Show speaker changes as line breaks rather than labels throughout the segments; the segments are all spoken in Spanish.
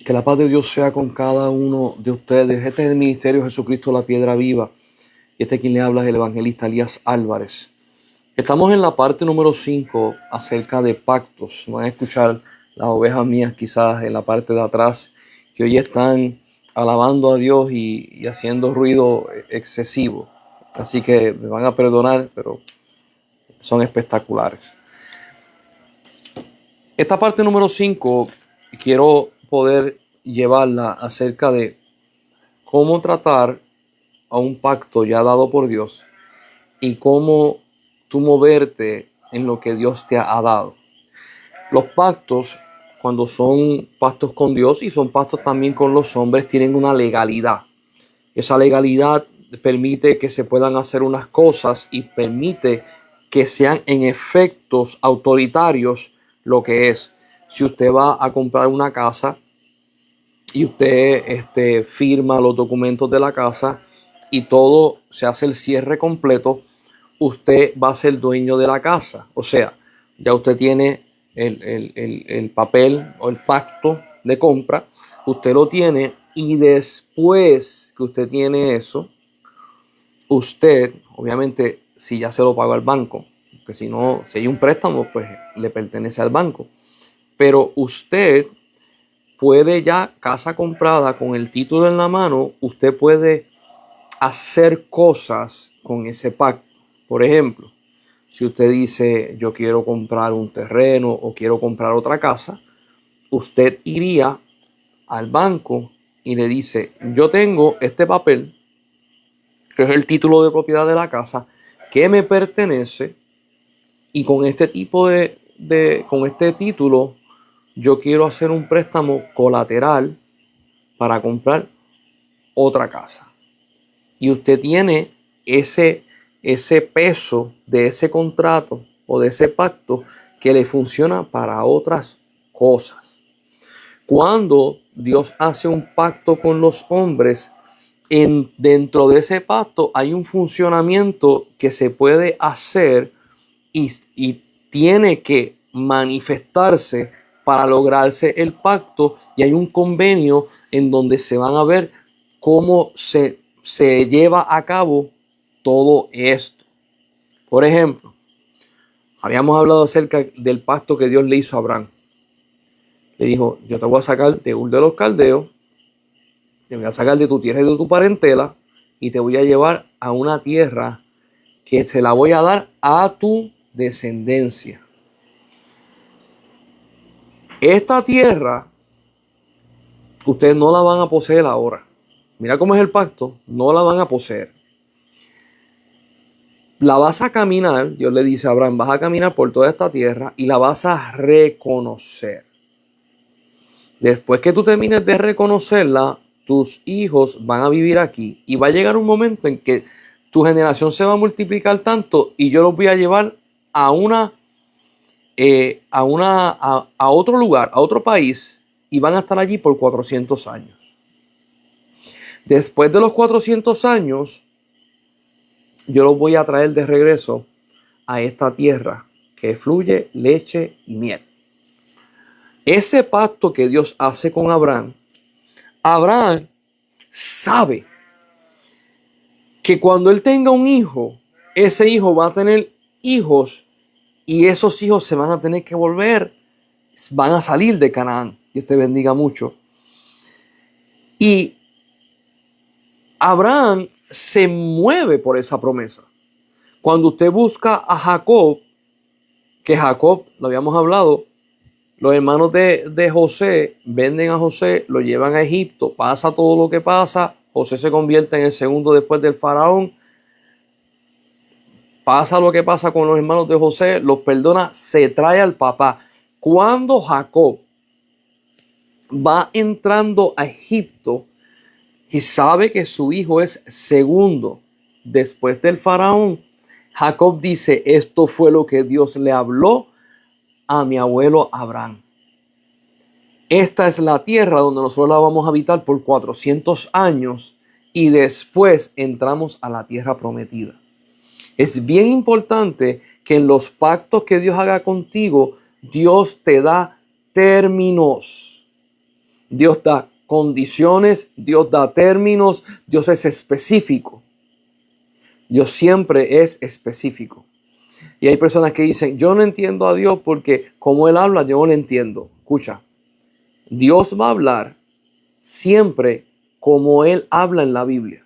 Que la paz de Dios sea con cada uno de ustedes. Este es el Ministerio Jesucristo la Piedra Viva. Y este quien le habla es el evangelista Elías Álvarez. Estamos en la parte número 5 acerca de pactos. Van a escuchar las ovejas mías quizás en la parte de atrás que hoy están alabando a Dios y haciendo ruido excesivo. Así que me van a perdonar, pero son espectaculares. Esta parte número 5 quiero poder llevarla acerca de cómo tratar a un pacto ya dado por Dios y cómo tú moverte en lo que Dios te ha dado. Los pactos, cuando son pactos con Dios y son pactos también con los hombres, tienen una legalidad. Esa legalidad permite que se puedan hacer unas cosas y permite que sean en efectos autoritarios lo que es. Si usted va a comprar una casa y usted firma los documentos de la casa y todo se hace el cierre completo, usted va a ser dueño de la casa. O sea, ya usted tiene el papel o el pacto de compra, usted lo tiene y después que usted tiene eso, usted, obviamente, si ya se lo pagó al banco, porque si no, si hay un préstamo, pues le pertenece al banco. Pero usted puede ya, casa comprada, con el título en la mano, usted puede hacer cosas con ese pacto. Por ejemplo, si usted dice, yo quiero comprar un terreno o quiero comprar otra casa, usted iría al banco y le dice, yo tengo este papel, que es el título de propiedad de la casa, que me pertenece, y con este tipo con este título, yo quiero hacer un préstamo colateral para comprar otra casa. Y usted tiene ese peso de ese contrato o de ese pacto que le funciona para otras cosas. Cuando Dios hace un pacto con los hombres, dentro de ese pacto hay un funcionamiento que se puede hacer y tiene que manifestarse para lograrse el pacto, y hay un convenio en donde se van a ver cómo se lleva a cabo todo esto. Por ejemplo, habíamos hablado acerca del pacto que Dios le hizo a Abraham. Le dijo, yo te voy a sacar de Ur de los Caldeos, te voy a sacar de tu tierra y de tu parentela, y te voy a llevar a una tierra que se la voy a dar a tu descendencia. Esta tierra, ustedes no la van a poseer ahora. Mira cómo es el pacto, no la van a poseer. La vas a caminar, Dios le dice a Abraham, vas a caminar por toda esta tierra y la vas a reconocer. Después que tú termines de reconocerla, tus hijos van a vivir aquí y va a llegar un momento en que tu generación se va a multiplicar tanto y yo los voy a llevar a otro lugar, a otro país, y van a estar allí por 400 años. Después de los 400 años, yo los voy a traer de regreso a esta tierra que fluye leche y miel. Ese pacto que Dios hace con Abraham, Abraham sabe que cuando él tenga un hijo, ese hijo va a tener hijos y esos hijos se van a tener que volver, van a salir de Canaán. Dios te bendiga mucho. Y Abraham se mueve por esa promesa. Cuando usted busca a Jacob, que Jacob, lo habíamos hablado, los hermanos de José venden a José, lo llevan a Egipto, pasa todo lo que pasa, José se convierte en el segundo después del faraón, pasa lo que pasa con los hermanos de José, los perdona, se trae al papá. Cuando Jacob va entrando a Egipto y sabe que su hijo es segundo después del faraón, Jacob dice, esto fue lo que Dios le habló a mi abuelo Abraham. Esta es la tierra donde nosotros la vamos a habitar por 400 años y después entramos a la tierra prometida. Es bien importante que en los pactos que Dios haga contigo, Dios te da términos. Dios da condiciones, Dios da términos, Dios es específico. Dios siempre es específico. Y hay personas que dicen, yo no entiendo a Dios porque como Él habla, yo no lo entiendo. Escucha, Dios va a hablar siempre como Él habla en la Biblia.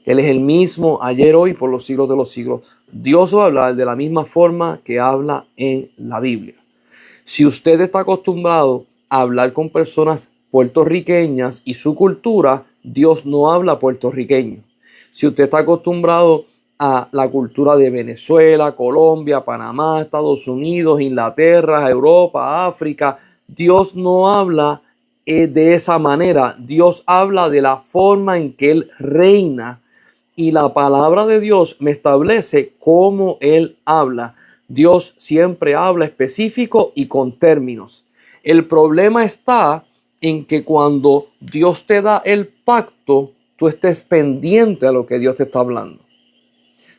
Él es el mismo ayer, hoy, por los siglos de los siglos. Dios va a hablar de la misma forma que habla en la Biblia. Si usted está acostumbrado a hablar con personas puertorriqueñas y su cultura, Dios no habla puertorriqueño. Si usted está acostumbrado a la cultura de Venezuela, Colombia, Panamá, Estados Unidos, Inglaterra, Europa, África, Dios no habla de esa manera. Dios habla de la forma en que Él reina. Y la palabra de Dios me establece cómo Él habla. Dios siempre habla específico y con términos. El problema está en que cuando Dios te da el pacto, tú estés pendiente a lo que Dios te está hablando.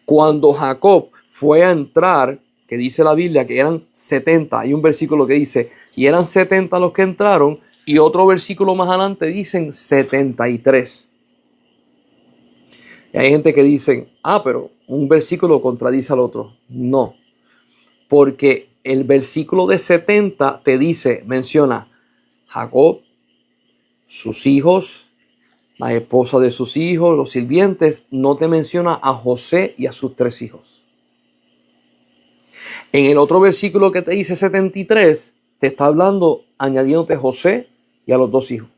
Cuando Jacob fue a entrar, que dice la Biblia que eran 70, hay un versículo que dice, y eran 70 los que entraron, y otro versículo más adelante dicen 73. Y hay gente que dice, pero un versículo contradice al otro. No, porque el versículo de 70 te dice, menciona Jacob, sus hijos, la esposa de sus hijos, los sirvientes. No te menciona a José y a sus 3 hijos. En el otro versículo que te dice 73, te está hablando, añadiéndote José y a los 2 hijos.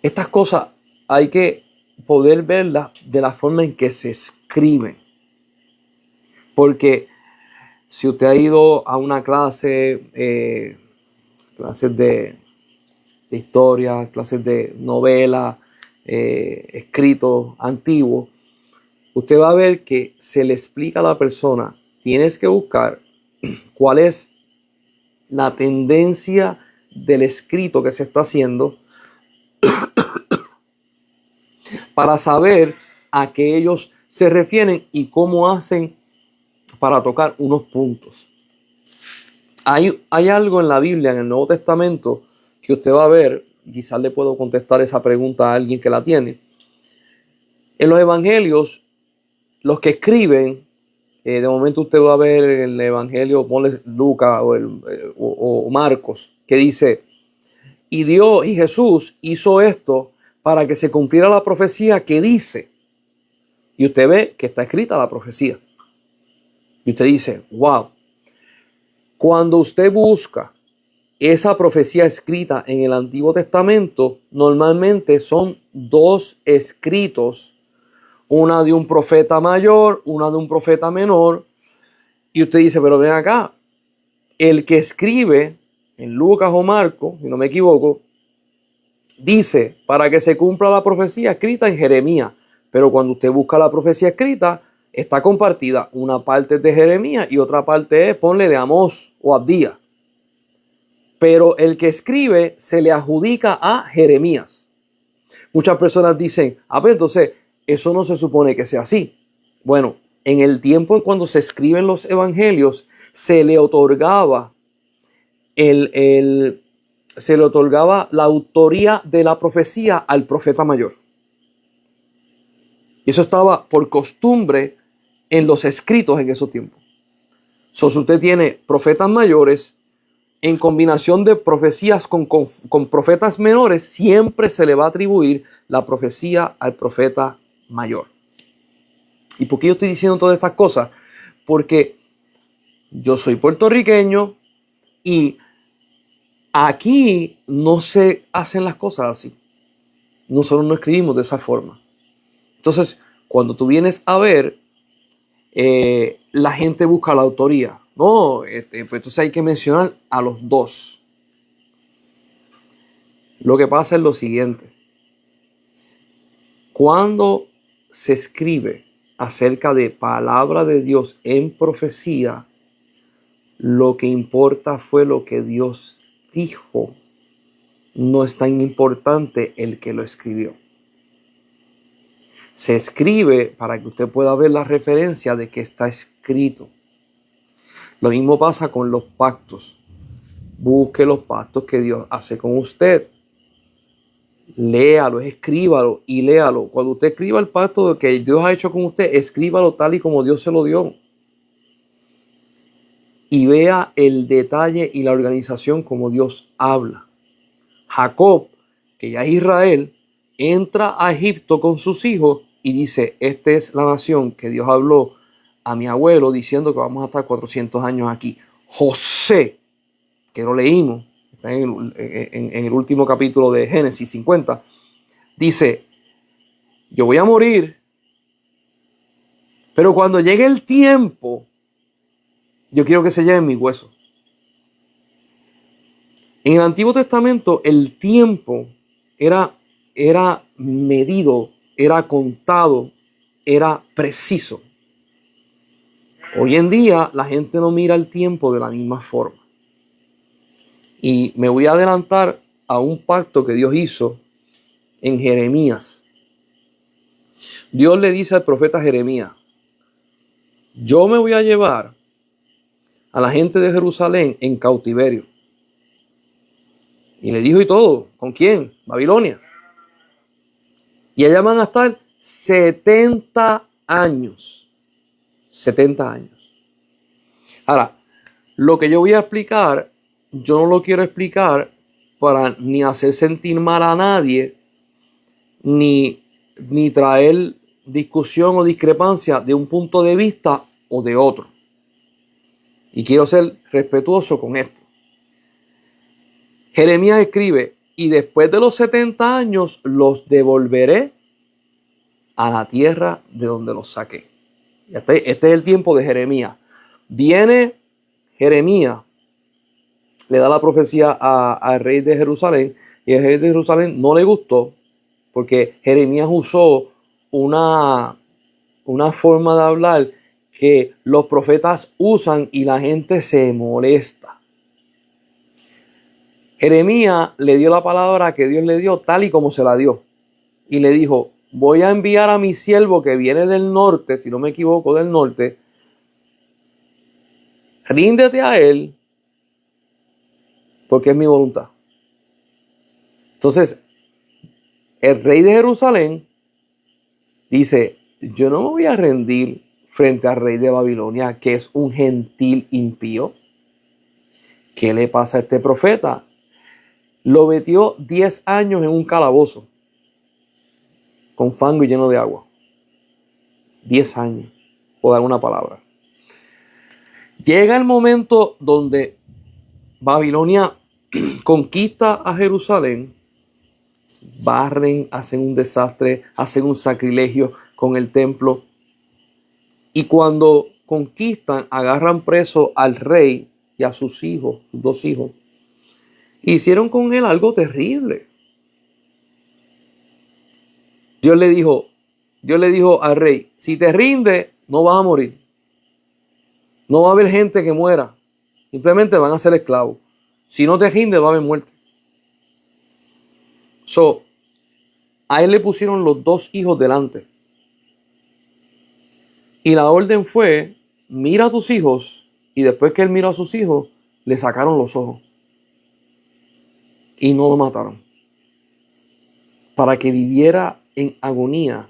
Estas cosas hay que poder verlas de la forma en que se escriben. Porque si usted ha ido a una clase, clases de historia, clases de novela, escritos antiguos, usted va a ver que se le explica a la persona, tienes que buscar cuál es la tendencia del escrito que se está haciendo para saber a qué ellos se refieren y cómo hacen para tocar unos puntos. Hay algo en la Biblia, en el Nuevo Testamento, que usted va a ver, quizás le puedo contestar esa pregunta a alguien que la tiene. En los evangelios, los que escriben, de momento usted va a ver en el evangelio, ponle Lucas o Marcos, que dice, y Jesús hizo esto para que se cumpliera la profecía que dice. Y usted ve que está escrita la profecía. Y usted dice, wow. Cuando usted busca esa profecía escrita en el Antiguo Testamento, normalmente son 2 escritos, una de un profeta mayor, una de un profeta menor. Y usted dice, pero ven acá, el que escribe en Lucas o Marcos, si no me equivoco, dice para que se cumpla la profecía escrita en Jeremías. Pero cuando usted busca la profecía escrita, está compartida. Una parte es de Jeremías y otra parte es, ponle, de Amós o Abdías. Pero el que escribe se le adjudica a Jeremías. Muchas personas dicen, pues entonces eso no se supone que sea así. Bueno, en el tiempo en cuando se escriben los evangelios, se le otorgaba la autoría de la profecía al profeta mayor. Y eso estaba por costumbre en los escritos en esos tiempos. Si usted tiene profetas mayores, en combinación de profecías con profetas menores, siempre se le va a atribuir la profecía al profeta mayor. ¿Y por qué yo estoy diciendo todas estas cosas? Porque yo soy puertorriqueño y aquí no se hacen las cosas así. Nosotros no escribimos de esa forma. Entonces, cuando tú vienes a ver, la gente busca la autoría. No, pues entonces hay que mencionar a los 2. Lo que pasa es lo siguiente. Cuando se escribe acerca de palabra de Dios en profecía, lo que importa fue lo que Dios dijo. No es tan importante el que lo escribió. Se escribe para que usted pueda ver la referencia de que está escrito. Lo mismo pasa con los pactos. busque los pactos que Dios hace con usted. Léalo, escríbalo y léalo. Cuando usted escriba el pacto que Dios ha hecho con usted, escríbalo tal y como Dios se lo dio. Y vea el detalle y la organización como Dios habla. Jacob, que ya es Israel, entra a Egipto con sus hijos y dice, esta es la nación que Dios habló a mi abuelo diciendo que vamos a estar 400 años aquí. José, que lo leímos, está en el último capítulo de Génesis 50, dice, yo voy a morir, pero cuando llegue el tiempo, yo quiero que se lleven mis huesos. En el Antiguo Testamento el tiempo era medido, era contado, era preciso. Hoy en día la gente no mira el tiempo de la misma forma. Y me voy a adelantar a un pacto que Dios hizo en Jeremías. Dios le dice al profeta Jeremías, yo me voy a llevar a la gente de Jerusalén en cautiverio. Y le dijo y todo, ¿con quién? Babilonia. Y allá van a estar 70 años. 70 años. Ahora, lo que yo voy a explicar, yo no lo quiero explicar para ni hacer sentir mal a nadie, ni traer discusión o discrepancia de un punto de vista o de otro. Y quiero ser respetuoso con esto. Jeremías escribe, y después de los 70 años los devolveré a la tierra de donde los saqué. Este es el tiempo de Jeremías. Viene Jeremías, le da la profecía al rey de Jerusalén, y el rey de Jerusalén no le gustó, porque Jeremías usó una forma de hablar que los profetas usan y la gente se molesta. Jeremías le dio la palabra que Dios le dio tal y como se la dio. Y le dijo, voy a enviar a mi siervo que viene del norte, si no me equivoco, del norte. Ríndete a él, porque es mi voluntad. Entonces, el rey de Jerusalén dice, yo no me voy a rendir frente al rey de Babilonia, que es un gentil impío. ¿Qué le pasa a este profeta? Lo metió 10 años en un calabozo con fango y lleno de agua. 10 años, por dar una palabra. Llega el momento donde Babilonia conquista a Jerusalén, barren, hacen un desastre, hacen un sacrilegio con el templo. Y cuando conquistan, agarran preso al rey y a sus hijos, sus 2 hijos. Hicieron con él algo terrible. Dios le dijo al rey, si te rinde, no vas a morir. No va a haber gente que muera. Simplemente van a ser esclavos. Si no te rinde, va a haber muerte. A él le pusieron los 2 hijos delante. Y la orden fue, mira a tus hijos. Y después que él miró a sus hijos, le sacaron los ojos. Y no lo mataron. Para que viviera en agonía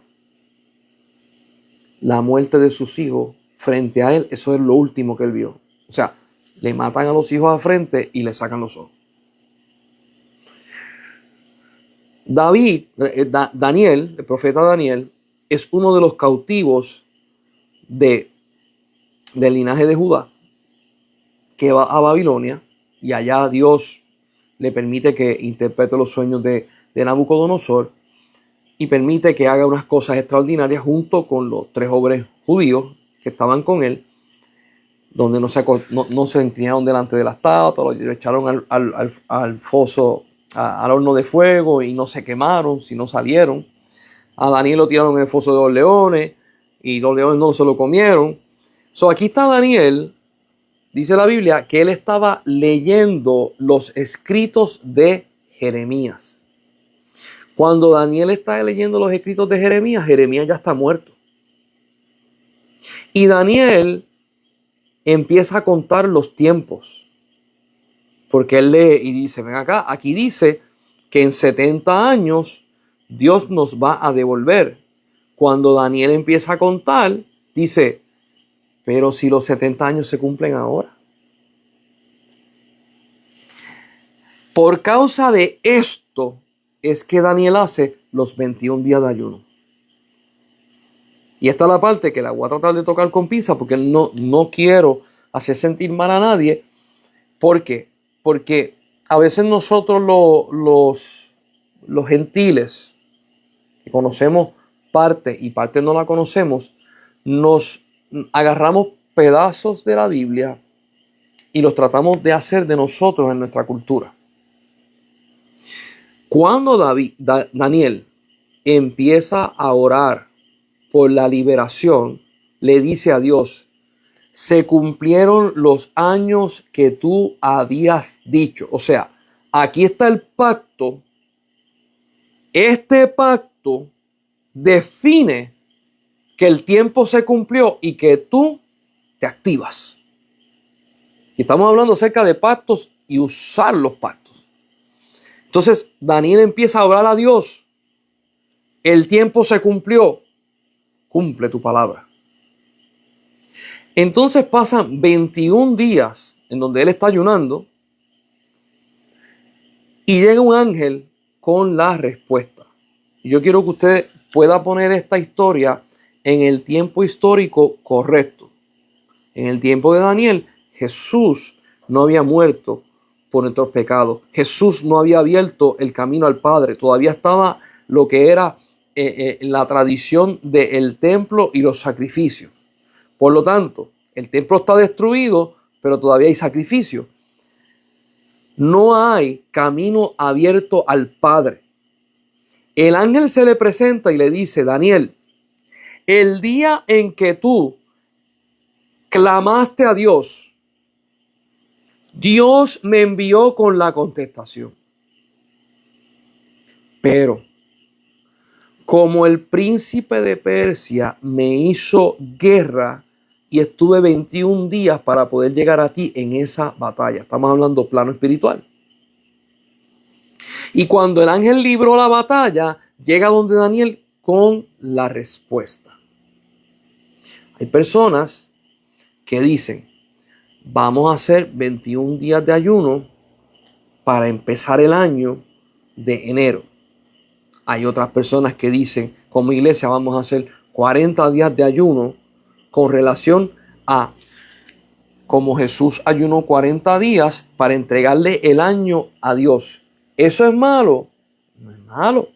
la muerte de sus hijos frente a él. Eso es lo último que él vio. O sea, le matan a los hijos a frente y le sacan los ojos. Daniel, el profeta Daniel, es uno de los cautivos del linaje de Judá que va a Babilonia, y allá Dios le permite que interprete los sueños de Nabucodonosor y permite que haga unas cosas extraordinarias junto con los 3 hombres judíos que estaban con él, donde no se inclinaron delante de la estatua, lo echaron al foso, al horno de fuego, y no se quemaron, sino salieron. A Daniel lo tiraron en el foso de los leones y los leones no se lo comieron. Aquí está Daniel. Dice la Biblia que él estaba leyendo los escritos de Jeremías. Cuando Daniel está leyendo los escritos de Jeremías, Jeremías ya está muerto. Y Daniel empieza a contar los tiempos. Porque él lee y dice, ven acá, aquí dice que en 70 años Dios nos va a devolver. Cuando Daniel empieza a contar, dice, pero si los 70 años se cumplen ahora. Por causa de esto es que Daniel hace los 21 días de ayuno. Y esta es la parte que la voy a tratar de tocar con pinza porque no quiero hacer sentir mal a nadie. ¿Por qué? Porque a veces nosotros los gentiles, que conocemos parte y parte no la conocemos, nos agarramos pedazos de la Biblia y los tratamos de hacer de nosotros en nuestra cultura. Cuando Daniel empieza a orar por la liberación, le dice a Dios, se cumplieron los años que tú habías dicho. O sea, aquí está el pacto. Este pacto define que el tiempo se cumplió y que tú te activas. Y estamos hablando acerca de pactos y usar los pactos. Entonces Daniel empieza a orar a Dios. El tiempo se cumplió. Cumple tu palabra. Entonces pasan 21 días en donde él está ayunando y llega un ángel con la respuesta. Yo quiero que usted pueda poner esta historia en el tiempo histórico correcto. En el tiempo de Daniel, Jesús no había muerto por nuestros pecados. Jesús no había abierto el camino al Padre. Todavía estaba lo que era la tradición del templo y los sacrificios. Por lo tanto, el templo está destruido, pero todavía hay sacrificio. No hay camino abierto al Padre. El ángel se le presenta y le dice, Daniel, el día en que tú clamaste a Dios, Dios me envió con la contestación. Pero como el príncipe de Persia me hizo guerra y estuve 21 días para poder llegar a ti en esa batalla. Estamos hablando plano espiritual. Y cuando el ángel libró la batalla, llega donde Daniel con la respuesta. Hay personas que dicen, vamos a hacer 21 días de ayuno para empezar el año de enero. Hay otras personas que dicen, como iglesia vamos a hacer 40 días de ayuno con relación a como Jesús ayunó 40 días para entregarle el año a Dios. ¿Eso es malo? No es malo.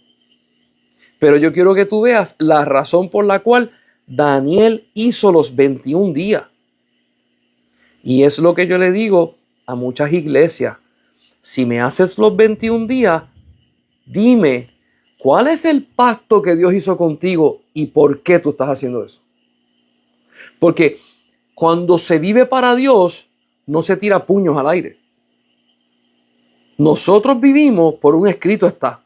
Pero yo quiero que tú veas la razón por la cual Daniel hizo los 21 días. Y es lo que yo le digo a muchas iglesias. Si me haces los 21 días, dime, ¿cuál es el pacto que Dios hizo contigo y por qué tú estás haciendo eso? Porque cuando se vive para Dios, no se tira puños al aire. Nosotros vivimos por un escrito está.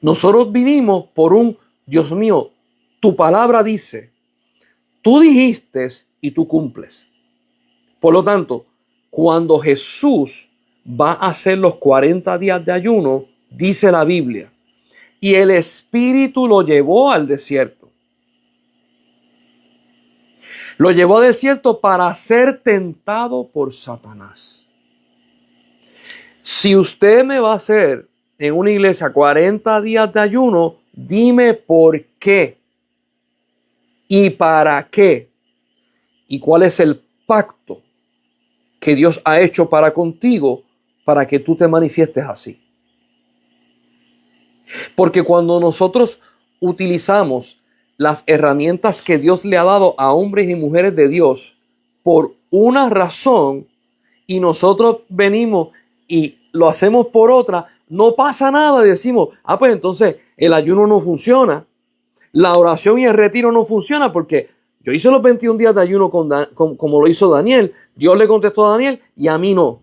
Nosotros vivimos por un, Dios mío, tu palabra dice, tú dijiste y tú cumples. Por lo tanto, cuando Jesús va a hacer los 40 días de ayuno, dice la Biblia, y el Espíritu lo llevó al desierto. Lo llevó al desierto para ser tentado por Satanás. Si usted me va a hacer en una iglesia 40 días de ayuno, dime por qué y para qué y cuál es el pacto que Dios ha hecho para contigo para que tú te manifiestes así. Porque cuando nosotros utilizamos las herramientas que Dios le ha dado a hombres y mujeres de Dios por una razón y nosotros venimos y lo hacemos por otra, no pasa nada y decimos, pues entonces el ayuno no funciona, la oración y el retiro no funciona porque yo hice los 21 días de ayuno como lo hizo Daniel, Dios le contestó a Daniel y a mí no.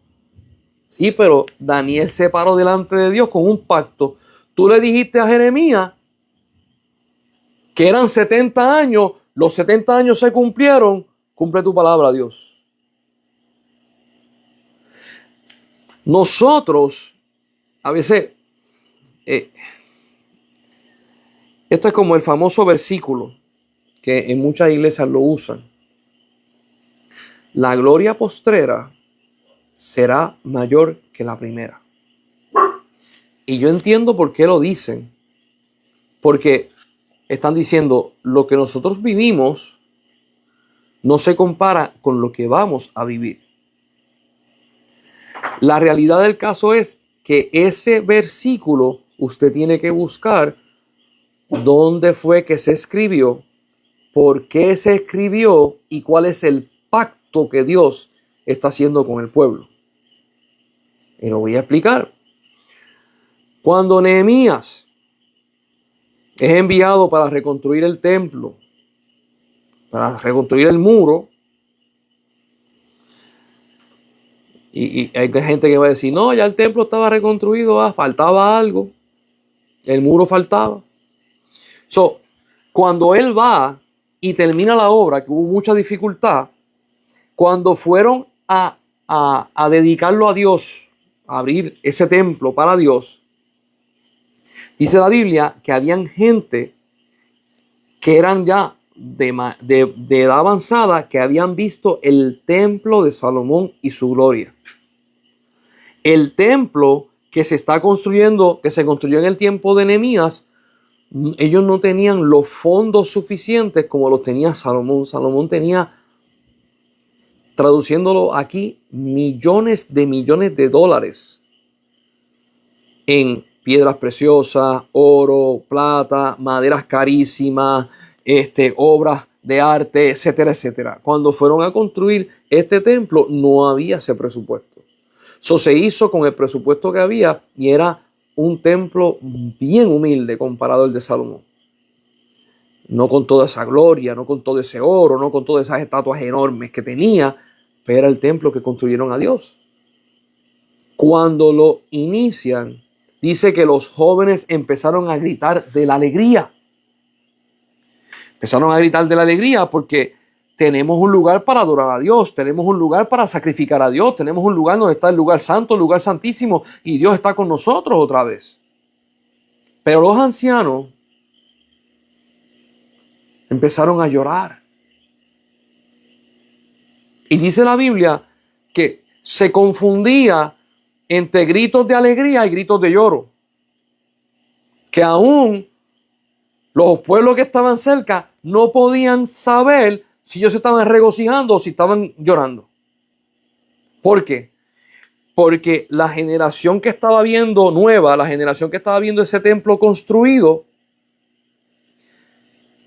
Sí, pero Daniel se paró delante de Dios con un pacto. Tú le dijiste a Jeremías que eran 70 años, los 70 años se cumplieron, cumple tu palabra, Dios. Nosotros, a veces, esto es como el famoso versículo que en muchas iglesias lo usan. La gloria postrera será mayor que la primera. Y yo entiendo por qué lo dicen. Porque están diciendo, lo que nosotros vivimos no se compara con lo que vamos a vivir. La realidad del caso es que ese versículo usted tiene que buscar dónde fue que se escribió, por qué se escribió y cuál es el pacto que Dios está haciendo con el pueblo. Y lo voy a explicar. Cuando Nehemías es enviado para reconstruir el templo, para reconstruir el muro, y hay gente que va a decir, no, ya el templo estaba reconstruido, faltaba algo, el muro faltaba. Cuando él va y termina la obra, que hubo mucha dificultad, cuando fueron a dedicarlo a Dios, a abrir ese templo para Dios, dice la Biblia que habían gente que eran ya de edad avanzada, que habían visto el templo de Salomón y su gloria. El templo que se está construyendo, que se construyó en el tiempo de Nehemías, ellos no tenían los fondos suficientes como los tenía Salomón. Salomón tenía, traduciéndolo aquí, millones de dólares en piedras preciosas, oro, plata, maderas carísimas, obras de arte, etcétera, etcétera. Cuando fueron a construir este templo, no había ese presupuesto. Eso se hizo con el presupuesto que había y era un templo bien humilde comparado al de Salomón. No con toda esa gloria, no con todo ese oro, no con todas esas estatuas enormes que tenía, pero era el templo que construyeron a Dios. Cuando lo inician, dice que los jóvenes empezaron a gritar de la alegría. Empezaron a gritar de la alegría porque tenemos un lugar para adorar a Dios, tenemos un lugar para sacrificar a Dios, tenemos un lugar donde está el lugar santo, el lugar santísimo, y Dios está con nosotros otra vez. Pero los ancianos empezaron a llorar. Y dice la Biblia que se confundía entre gritos de alegría y gritos de lloro. Que aún los pueblos que estaban cerca no podían saber si ellos se estaban regocijando o si estaban llorando. ¿Por qué? Porque la generación que estaba viendo nueva, la generación que estaba viendo ese templo construido,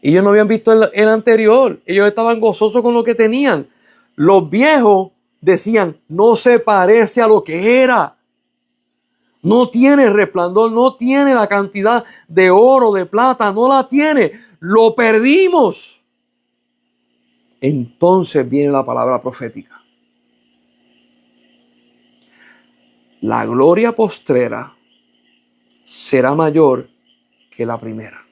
ellos no habían visto el anterior. Ellos estaban gozosos con lo que tenían. Los viejos decían, no se parece a lo que era. No tiene resplandor, no tiene la cantidad de oro, de plata, no la tiene. Lo perdimos. Entonces viene la palabra profética. La gloria postrera será mayor que la primera.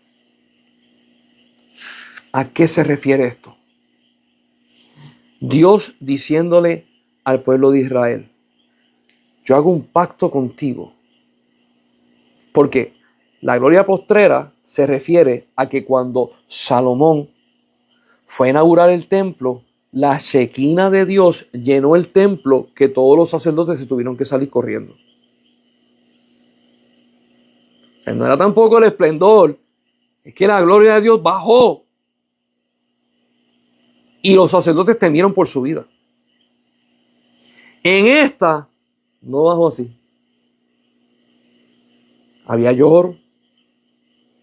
¿A qué se refiere esto? Dios diciéndole al pueblo de Israel, yo hago un pacto contigo. Porque la gloria postrera se refiere a que cuando Salomón fue a inaugurar el templo, la Shequina de Dios llenó el templo que todos los sacerdotes se tuvieron que salir corriendo. No era tampoco el esplendor, es que la gloria de Dios bajó. Y los sacerdotes temieron por su vida. En esta no bajó así. Había lloro,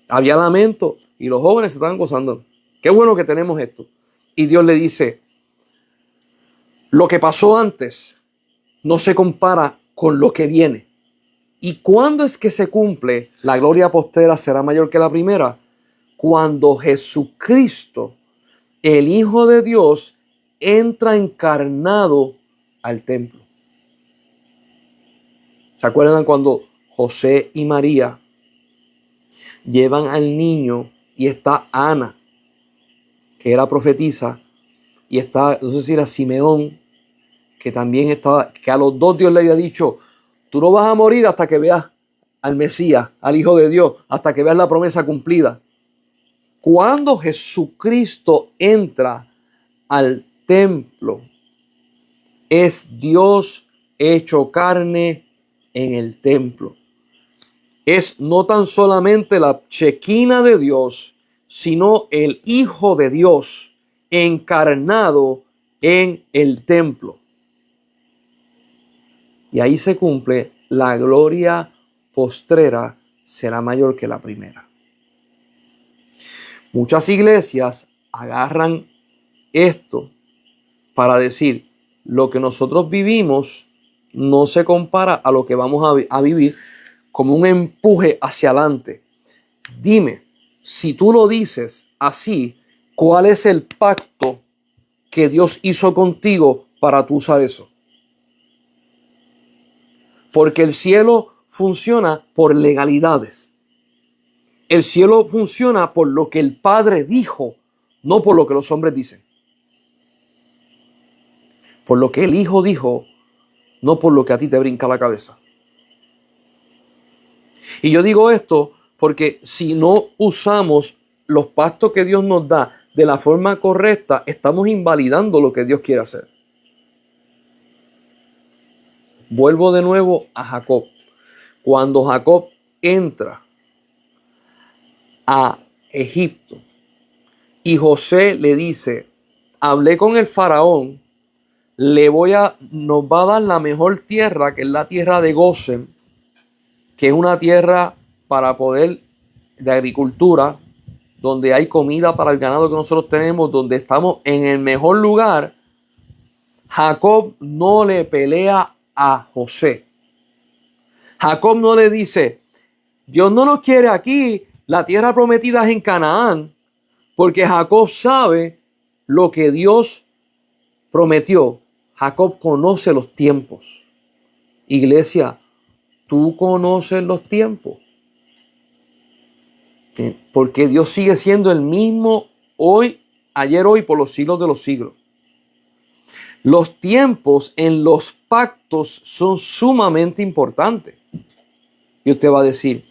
había lamento y los jóvenes se estaban gozando. Qué bueno que tenemos esto. Y Dios le dice, lo que pasó antes no se compara con lo que viene. ¿Y cuándo es que se cumple? La gloria postrera será mayor que la primera. Cuando Jesucristo, el Hijo de Dios, entra encarnado al templo. ¿Se acuerdan cuando José y María llevan al niño y está Ana, que era profetisa, y está, no sé si era Simeón, que también estaba, que a los dos Dios le había dicho, Tú no vas a morir hasta que veas al Mesías, al Hijo de Dios, hasta que veas la promesa cumplida. Cuando Jesucristo entra al templo, es Dios hecho carne en el templo. Es no tan solamente la Shekinah de Dios, sino el Hijo de Dios encarnado en el templo. Y ahí se cumple: la gloria postrera será mayor que la primera. Muchas iglesias agarran esto para decir: lo que nosotros vivimos no se compara a lo que vamos a vivir, como un empuje hacia adelante. Dime, si tú lo dices así, ¿cuál es el pacto que Dios hizo contigo para tú usar eso? Porque el cielo funciona por legalidades. El cielo funciona por lo que el Padre dijo, no por lo que los hombres dicen. Por lo que el Hijo dijo, no por lo que a ti te brinca la cabeza. Y yo digo esto porque si no usamos los pactos que Dios nos da de la forma correcta, estamos invalidando lo que Dios quiere hacer. Vuelvo de nuevo a Jacob. Cuando Jacob entra a Egipto y José le dice: hablé con el faraón, nos va a dar la mejor tierra, que es la tierra de Gosén, que es una tierra para poder de agricultura, donde hay comida para el ganado que nosotros tenemos, donde estamos en el mejor lugar. Jacob no le pelea a José. Jacob no le dice: Dios no nos quiere aquí, la tierra prometida es en Canaán, porque Jacob sabe lo que Dios prometió. Jacob conoce los tiempos. Iglesia, tú conoces los tiempos. Porque Dios sigue siendo el mismo hoy, ayer, hoy, por los siglos de los siglos. Los tiempos en los pactos son sumamente importantes. Y usted va a decir: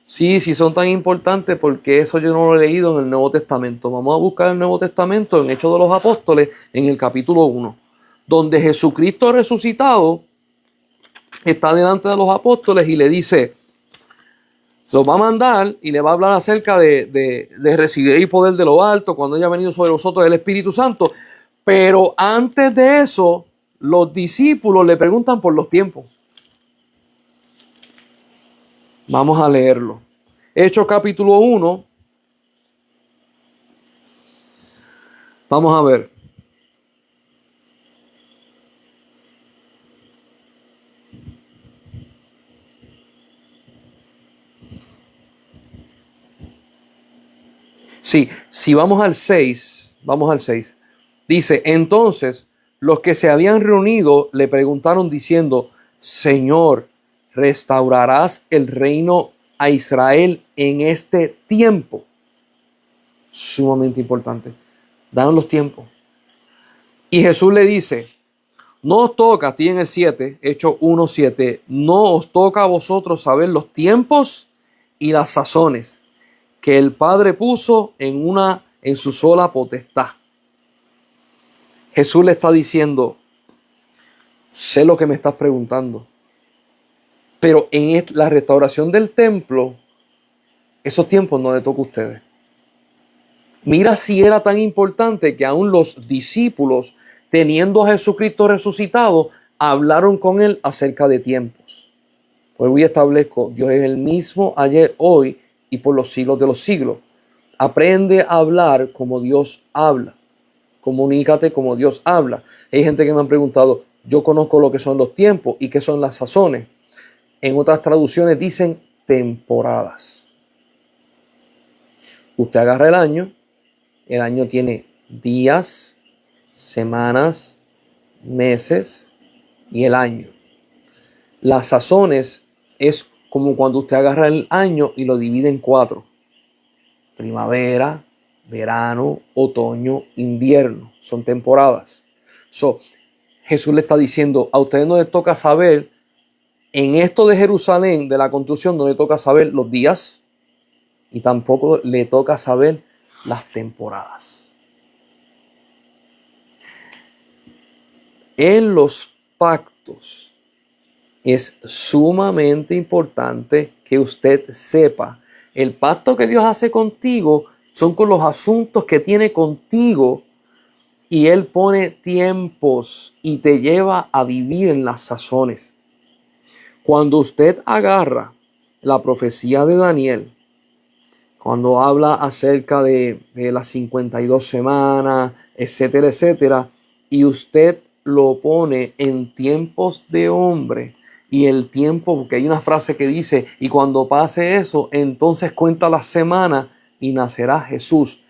sí son tan importantes, porque eso yo no lo he leído en el Nuevo Testamento. Vamos a buscar el Nuevo Testamento en Hechos de los Apóstoles, en el capítulo 1, donde Jesucristo resucitado está delante de los apóstoles y le dice, los va a mandar y le va a hablar acerca de recibir el poder de lo alto cuando haya venido sobre vosotros el Espíritu Santo. Pero antes de eso, los discípulos le preguntan por los tiempos. Vamos a leerlo. Hechos capítulo 1. Vamos a ver. Sí, si vamos al 6, Dice: entonces los que se habían reunido le preguntaron diciendo: Señor, ¿restaurarás el reino a Israel en este tiempo? Sumamente importante. Dan los tiempos. Y Jesús le dice: no os toca, a ti en el 7, Hechos 1:7, no os toca a vosotros saber los tiempos y las sazones que el Padre puso en su sola potestad. Jesús le está diciendo: sé lo que me estás preguntando, pero en la restauración del templo, esos tiempos no le toca a ustedes. Mira si era tan importante que aún los discípulos, teniendo a Jesucristo resucitado, hablaron con él acerca de tiempos. Pues hoy establezco: Dios es el mismo ayer, hoy y por los siglos de los siglos. Aprende a hablar como Dios habla. Comunícate como Dios habla. Hay gente que me han preguntado: yo conozco lo que son los tiempos y qué son las sazones. En otras traducciones dicen temporadas. Usted agarra el año tiene días, semanas, meses y el año. Las sazones es como cuando usted agarra el año y lo divide en 4. Primavera, verano, otoño, invierno. Son temporadas. Jesús le está diciendo: a ustedes no les toca saber En esto de Jerusalén, de la construcción, no le toca saber los días y tampoco le toca saber las temporadas. En los pactos es sumamente importante que usted sepa, el pacto que Dios hace contigo son con los asuntos que tiene contigo, y Él pone tiempos y te lleva a vivir en las sazones. Cuando usted agarra la profecía de Daniel, cuando habla acerca de las 52 semanas, etcétera, etcétera, y usted lo pone en tiempos de hombre, y el tiempo, porque hay una frase que dice, y cuando pase eso, entonces cuenta las semanas y nacerá Jesús.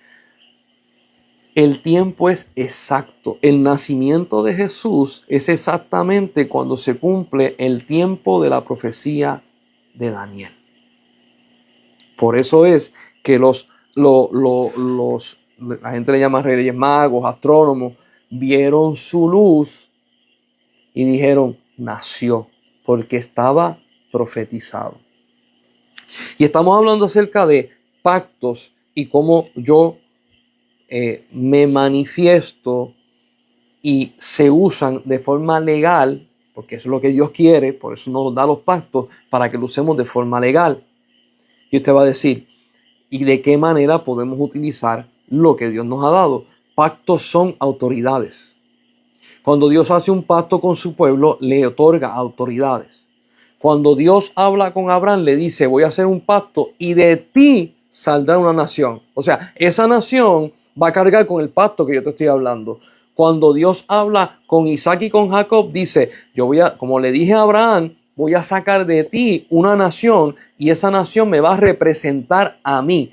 El tiempo es exacto. El nacimiento de Jesús es exactamente cuando se cumple el tiempo de la profecía de Daniel. Por eso es que la gente le llama reyes magos, astrónomos, vieron su luz y dijeron, nació, porque estaba profetizado. Y estamos hablando acerca de pactos y cómo yo me manifiesto y se usan de forma legal, porque eso es lo que Dios quiere, por eso nos da los pactos, para que lo usemos de forma legal. Y usted va a decir, ¿y de qué manera podemos utilizar lo que Dios nos ha dado? Pactos son autoridades. Cuando Dios hace un pacto con su pueblo, le otorga autoridades. Cuando Dios habla con Abraham, le dice, voy a hacer un pacto y de ti saldrá una nación. O sea, esa nación va a cargar con el pacto que yo te estoy hablando. Cuando Dios habla con Isaac y con Jacob, dice, como le dije a Abraham, voy a sacar de ti una nación y esa nación me va a representar a mí.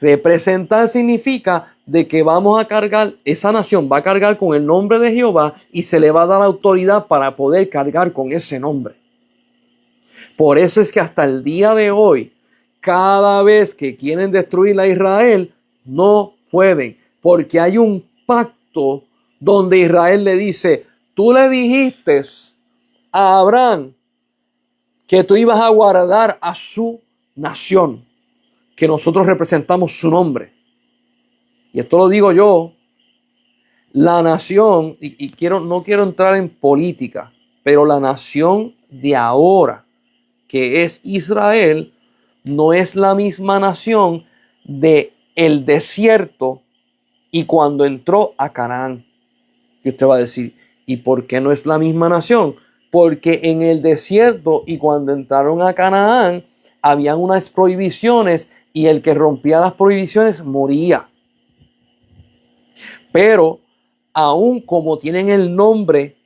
Representar significa de que vamos a cargar, esa nación va a cargar con el nombre de Jehová y se le va a dar autoridad para poder cargar con ese nombre. Por eso es que hasta el día de hoy, cada vez que quieren destruir a Israel, no pueden, porque hay un pacto donde Israel le dice, tú le dijiste a Abraham que tú ibas a guardar a su nación, que nosotros representamos su nombre. Y esto lo digo yo, la nación, no quiero entrar en política, pero la nación de ahora, que es Israel, no es la misma nación de el desierto y cuando entró a Canaán. Y usted va a decir, ¿y por qué no es la misma nación? Porque en el desierto y cuando entraron a Canaán, habían unas prohibiciones y el que rompía las prohibiciones moría. Pero aún como tienen el nombre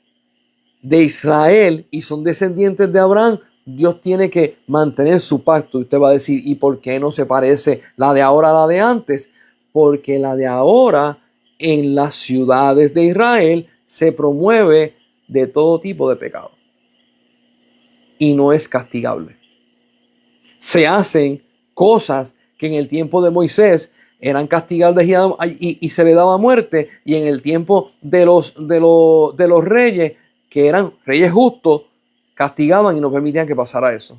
de Israel y son descendientes de Abraham, Dios tiene que mantener su pacto. Y usted va a decir, ¿y por qué no se parece la de ahora a la de antes? Porque la de ahora en las ciudades de Israel se promueve de todo tipo de pecado y no es castigable. Se hacen cosas que en el tiempo de Moisés eran castigables y se le daba muerte, y en el tiempo de los reyes, que eran reyes justos, castigaban y no permitían que pasara eso.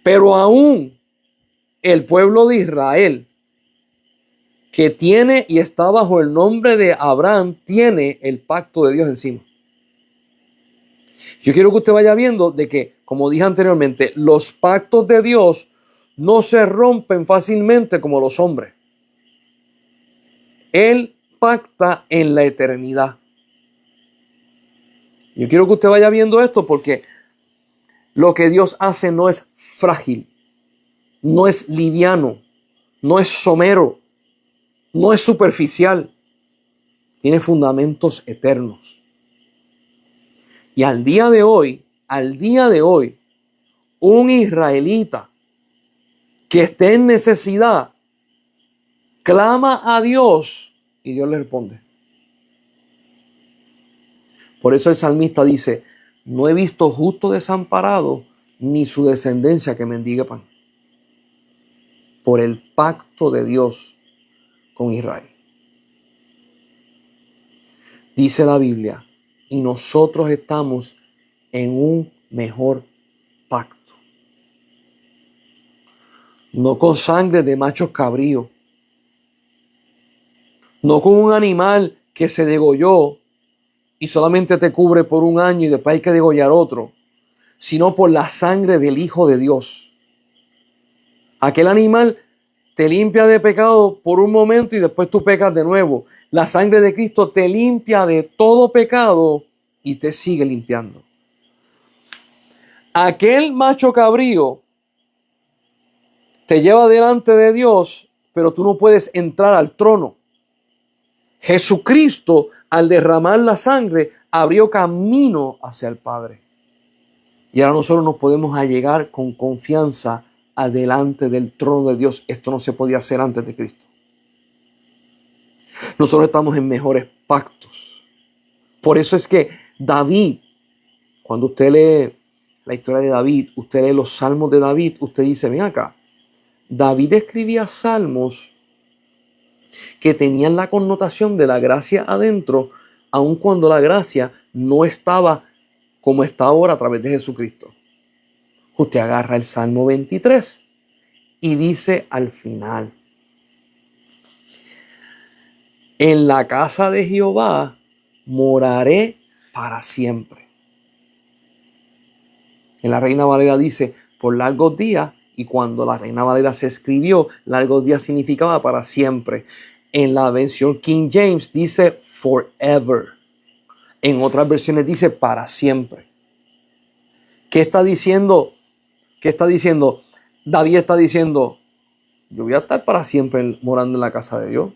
Pero aún el pueblo de Israel, que tiene y está bajo el nombre de Abraham, tiene el pacto de Dios encima. Yo quiero que usted vaya viendo de que, como dije anteriormente, los pactos de Dios no se rompen fácilmente como los hombres. Él pacta en la eternidad. Yo quiero que usted vaya viendo esto porque lo que Dios hace no es frágil, no es liviano, no es somero, no es superficial. Tiene fundamentos eternos. Y al día de hoy, un israelita que esté en necesidad, clama a Dios y Dios le responde. Por eso el salmista dice, no he visto justo desamparado, ni su descendencia que mendigue pan. Por el pacto de Dios con Israel. Dice la Biblia, y nosotros estamos en un mejor pacto. No con sangre de machos cabríos. No con un animal que se degolló y solamente te cubre por un año y después hay que degollar otro, sino por la sangre del Hijo de Dios. Aquel animal te limpia de pecado por un momento y después tú pecas de nuevo. La sangre de Cristo te limpia de todo pecado y te sigue limpiando. Aquel macho cabrío te lleva delante de Dios, pero tú no puedes entrar al trono. Jesucristo, al derramar la sangre, abrió camino hacia el Padre. Y ahora nosotros nos podemos allegar con confianza adelante del trono de Dios. Esto no se podía hacer antes de Cristo. Nosotros estamos en mejores pactos. Por eso es que David, cuando usted lee la historia de David, usted lee los salmos de David, usted dice, ven acá, David escribía salmos que tenían la connotación de la gracia adentro, aun cuando la gracia no estaba como está ahora a través de Jesucristo. Usted agarra el Salmo 23 y dice al final, en la casa de Jehová moraré para siempre. En la Reina Valera dice, por largos días, y cuando la Reina Valera se escribió, largos días significaba para siempre. En la versión King James dice forever. En otras versiones dice para siempre. ¿Qué está diciendo? ¿Qué está diciendo? David está diciendo, yo voy a estar para siempre morando en la casa de Dios.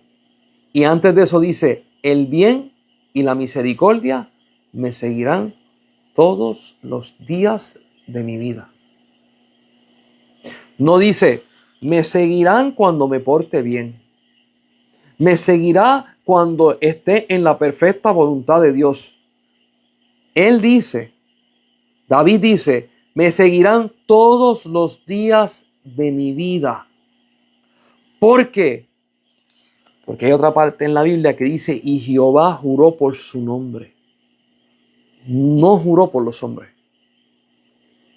Y antes de eso dice, el bien y la misericordia me seguirán todos los días de mi vida. No dice, me seguirán cuando me porte bien. Me seguirá cuando esté en la perfecta voluntad de Dios. Él dice, David dice, me seguirán todos los días de mi vida. ¿Por qué? Porque hay otra parte en la Biblia que dice, y Jehová juró por su nombre. No juró por los hombres.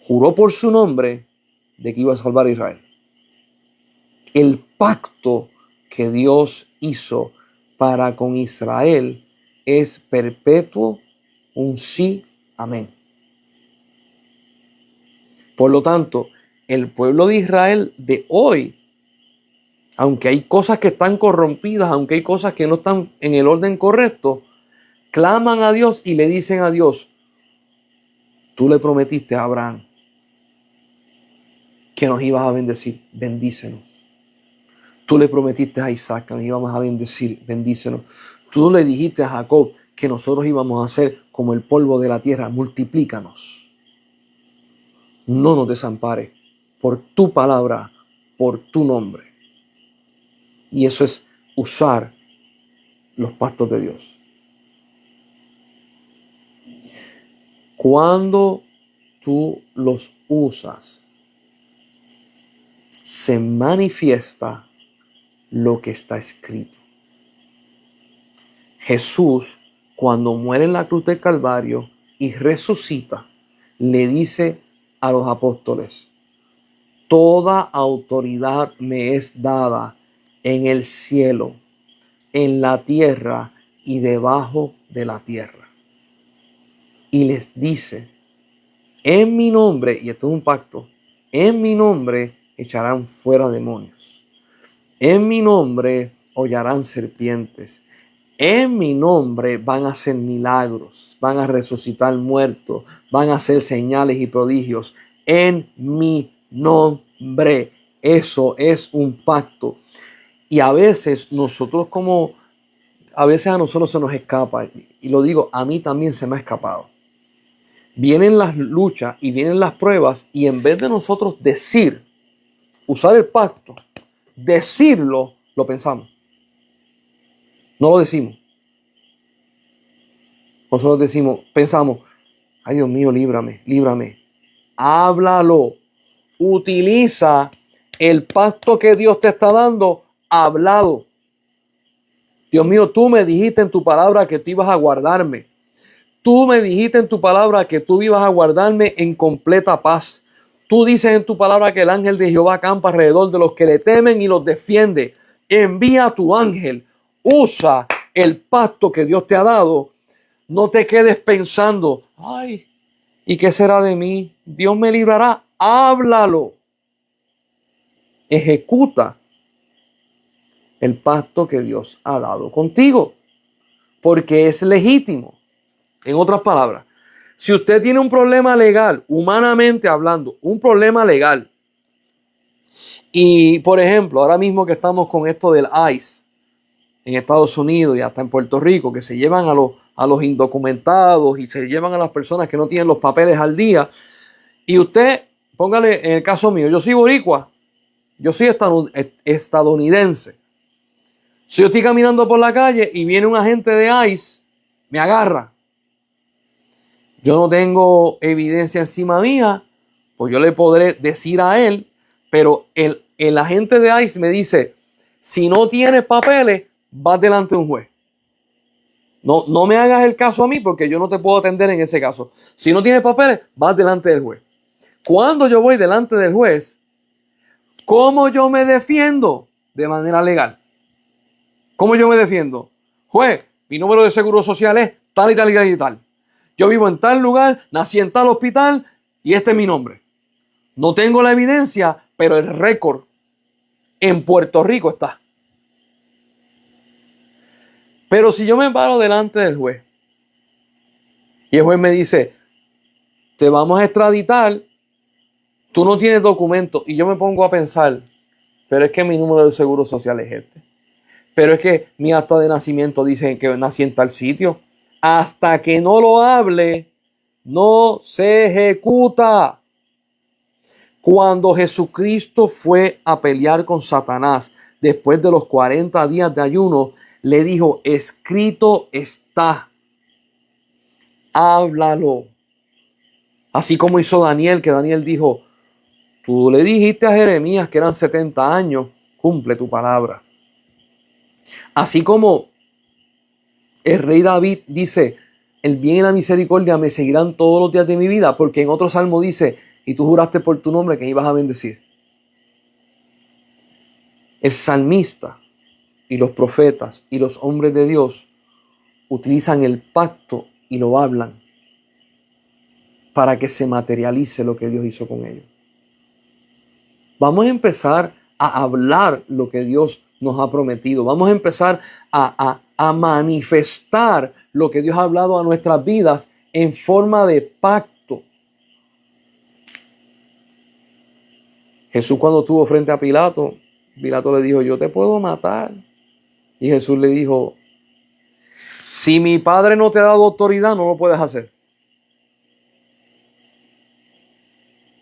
Juró por su nombre de que iba a salvar a Israel. El pacto que Dios hizo para con Israel es perpetuo, un sí, amén. Por lo tanto, el pueblo de Israel de hoy, aunque hay cosas que están corrompidas, aunque hay cosas que no están en el orden correcto, claman a Dios y le dicen a Dios, tú le prometiste a Abraham que nos ibas a bendecir, bendícenos. Tú le prometiste a Isaac que nos íbamos a bendecir, bendícenos. Tú le dijiste a Jacob que nosotros íbamos a ser como el polvo de la tierra, multiplícanos. No nos desampares por tu palabra, por tu nombre. Y eso es usar los pactos de Dios. Cuando tú los usas, se manifiesta lo que está escrito. Jesús, cuando muere en la cruz del Calvario y resucita, le dice a los apóstoles, toda autoridad me es dada en el cielo, en la tierra y debajo de la tierra. Y les dice, en mi nombre, y esto es un pacto, en mi nombre echarán fuera demonios. En mi nombre hollarán serpientes. En mi nombre van a hacer milagros, van a resucitar muertos, van a hacer señales y prodigios. En mi nombre. Eso es un pacto. Y a veces a nosotros se nos escapa. Y lo digo, a mí también se me ha escapado. Vienen las luchas y vienen las pruebas y en vez de nosotros usar el pacto, decirlo, lo pensamos. No lo decimos. Nosotros pensamos, ay Dios mío, líbrame, líbrame. Háblalo. Utiliza el pacto que Dios te está dando, hablado. Dios mío, tú me dijiste en tu palabra que tú ibas a guardarme. Tú me dijiste en tu palabra que tú ibas a guardarme en completa paz. Tú dices en tu palabra que el ángel de Jehová acampa alrededor de los que le temen y los defiende. Envía a tu ángel. Usa el pacto que Dios te ha dado. No te quedes pensando, ay, ¿y qué será de mí? Dios me librará. Háblalo. Ejecuta el pacto que Dios ha dado contigo, porque es legítimo. En otras palabras, si usted tiene un problema legal, humanamente hablando, un problema legal, y por ejemplo, ahora mismo que estamos con esto del ICE en Estados Unidos y hasta en Puerto Rico, que se llevan a los indocumentados y se llevan a las personas que no tienen los papeles al día, y usted, póngale en el caso mío, yo soy boricua, yo soy estadounidense. Si yo estoy caminando por la calle y viene un agente de ICE, me agarra. Yo no tengo evidencia encima mía, pues yo le podré decir a él, pero el agente de ICE me dice, si no tienes papeles, vas delante de un juez. No me hagas el caso a mí porque yo no te puedo atender en ese caso. Si no tienes papeles, vas delante del juez. Cuando yo voy delante del juez, ¿cómo yo me defiendo? De manera legal. ¿Cómo yo me defiendo? Juez, mi número de seguro social es tal y tal y tal y tal. Yo vivo en tal lugar, nací en tal hospital y este es mi nombre. No tengo la evidencia, pero el récord en Puerto Rico está. Pero si yo me paro delante del juez y el juez me dice, te vamos a extraditar, tú no tienes documento, y yo me pongo a pensar, pero es que mi número de seguro social es este. Pero es que mi acta de nacimiento dice que nací en tal sitio. Hasta que no lo hable, no se ejecuta. Cuando Jesucristo fue a pelear con Satanás, después de los 40 días de ayuno, le dijo, escrito está. Háblalo. Así como hizo Daniel, que Daniel dijo, tú le dijiste a Jeremías que eran 70 años, cumple tu palabra. Así como el rey David dice, el bien y la misericordia me seguirán todos los días de mi vida, porque en otro salmo dice, y tú juraste por tu nombre que ibas a bendecir. El salmista y los profetas y los hombres de Dios utilizan el pacto y lo hablan para que se materialice lo que Dios hizo con ellos. Vamos a empezar a hablar lo que Dios nos ha prometido. Vamos a empezar a manifestar lo que Dios ha hablado a nuestras vidas en forma de pacto. Jesús, cuando estuvo frente a Pilato, Pilato le dijo, yo te puedo matar. Y Jesús le dijo, si mi Padre no te ha dado autoridad, no lo puedes hacer.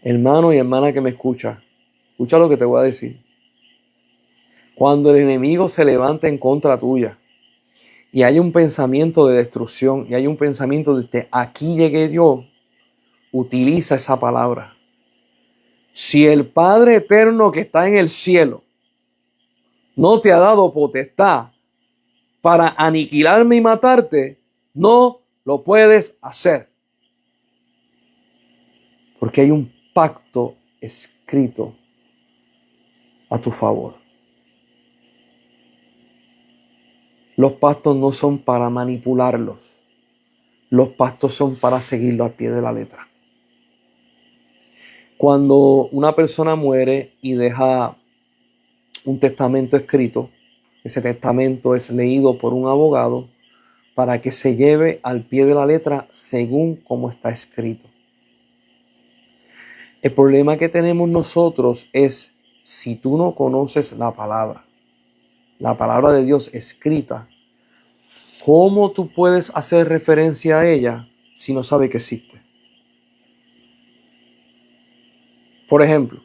Hermano y hermana que me escucha lo que te voy a decir. Cuando el enemigo se levanta en contra tuya y hay un pensamiento de destrucción y hay un pensamiento de aquí llegué yo, utiliza esa palabra. Si el Padre eterno que está en el cielo no te ha dado potestad para aniquilarme y matarte, no lo puedes hacer. Porque hay un pacto escrito a tu favor. Los pactos no son para manipularlos. Los pactos son para seguirlo al pie de la letra. Cuando una persona muere y deja un testamento escrito, ese testamento es leído por un abogado para que se lleve al pie de la letra según como está escrito. El problema que tenemos nosotros es si tú no conoces la palabra de Dios escrita, ¿cómo tú puedes hacer referencia a ella si no sabes que existe? Por ejemplo,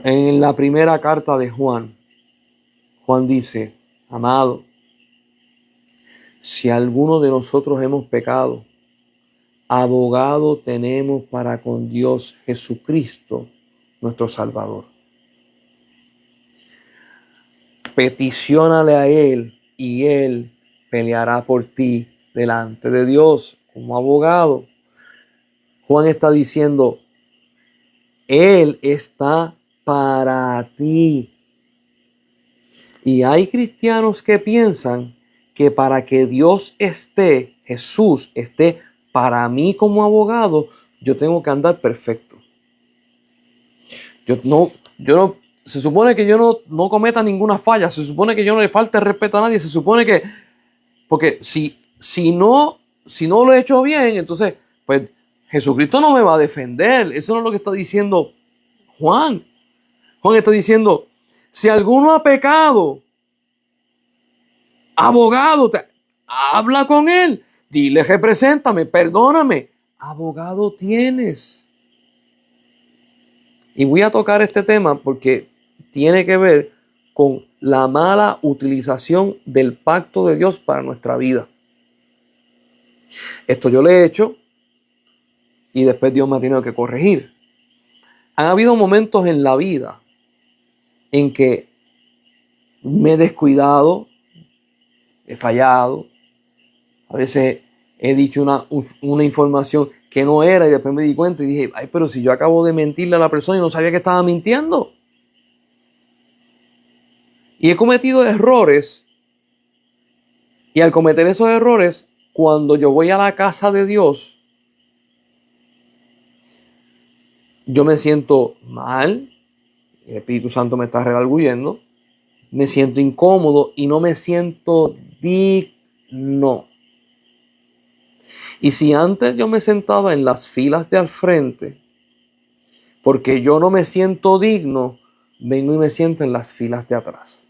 en la primera carta de Juan, Juan dice, amado, si alguno de nosotros hemos pecado, abogado tenemos para con Dios Jesucristo, nuestro Salvador. Peticiónale a Él y Él peleará por ti delante de Dios como abogado. Juan está diciendo, Él está para ti. Y hay cristianos que piensan que para que Dios esté, Jesús esté para mí como abogado, yo tengo que andar perfecto. Se supone que yo no cometa ninguna falla, se supone que yo no le falte respeto a nadie, se supone que, porque si no lo he hecho bien, entonces, pues Jesucristo no me va a defender. Eso no es lo que está diciendo Juan. Juan está diciendo, si alguno ha pecado, abogado, habla con él, dile, represéntame, perdóname, abogado tienes. Y voy a tocar este tema porque tiene que ver con la mala utilización del pacto de Dios para nuestra vida. Esto yo lo he hecho y después Dios me ha tenido que corregir. Han habido momentos en la vida en que me he descuidado, he fallado, a veces he dicho una información que no era y después me di cuenta y dije, ay, pero si yo acabo de mentirle a la persona y no sabía que estaba mintiendo. Y he cometido errores y al cometer esos errores, cuando yo voy a la casa de Dios, yo me siento mal, el Espíritu Santo me está redarguyendo, me siento incómodo y no me siento digno. Y si antes yo me sentaba en las filas de al frente, porque yo no me siento digno, vengo y me siento en las filas de atrás.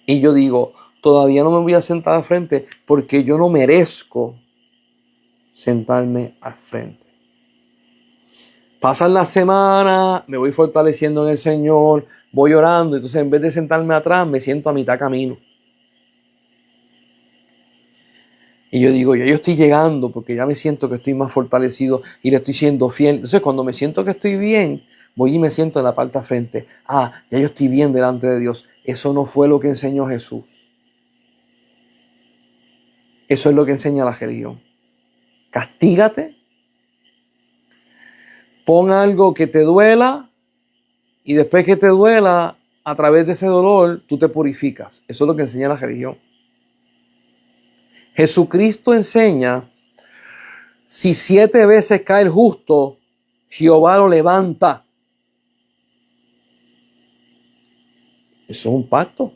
Y yo digo, todavía no me voy a sentar al frente porque yo no merezco sentarme al frente. Pasan las semanas, me voy fortaleciendo en el Señor, voy orando, entonces en vez de sentarme atrás, me siento a mitad camino. Y yo digo, yo estoy llegando porque ya me siento que estoy más fortalecido y le estoy siendo fiel. Entonces cuando me siento que estoy bien, voy y me siento en la parte de frente. Ah, ya yo estoy bien delante de Dios. Eso no fue lo que enseñó Jesús. Eso es lo que enseña la religión. Castígate, pon algo que te duela y después que te duela, a través de ese dolor, tú te purificas. Eso es lo que enseña la religión. Jesucristo enseña, si 7 veces cae el justo, Jehová lo levanta. Eso es un pacto.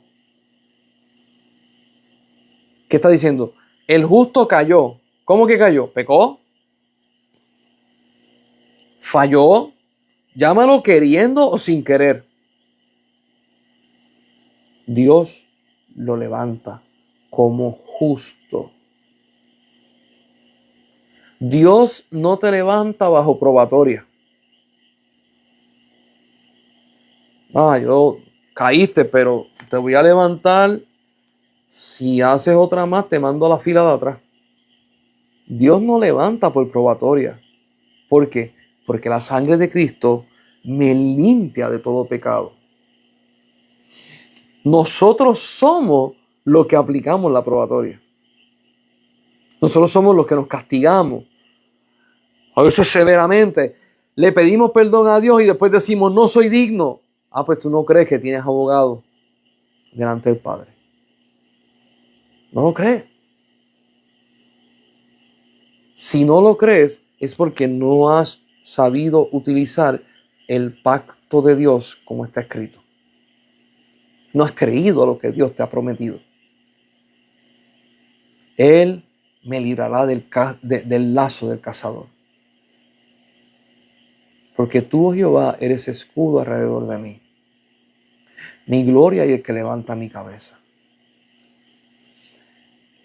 ¿Qué está diciendo? El justo cayó. ¿Cómo que cayó? ¿Pecó? ¿Falló? Llámalo queriendo o sin querer. Dios lo levanta como justo. Dios no te levanta bajo probatoria. Yo caíste, pero te voy a levantar. Si haces otra más, te mando a la fila de atrás. Dios no levanta por probatoria. ¿Por qué? Porque la sangre de Cristo me limpia de todo pecado. Nosotros somos los que aplicamos la probatoria. Nosotros somos los que nos castigamos. A veces severamente. Le pedimos perdón a Dios y después decimos, no soy digno. Pues tú no crees que tienes abogado delante del Padre. No lo crees. Si no lo crees, es porque no has sabido utilizar el pacto de Dios como está escrito. No has creído lo que Dios te ha prometido. Él me librará del lazo del cazador. Porque tú, Jehová, eres escudo alrededor de mí. Mi gloria y el que levanta mi cabeza.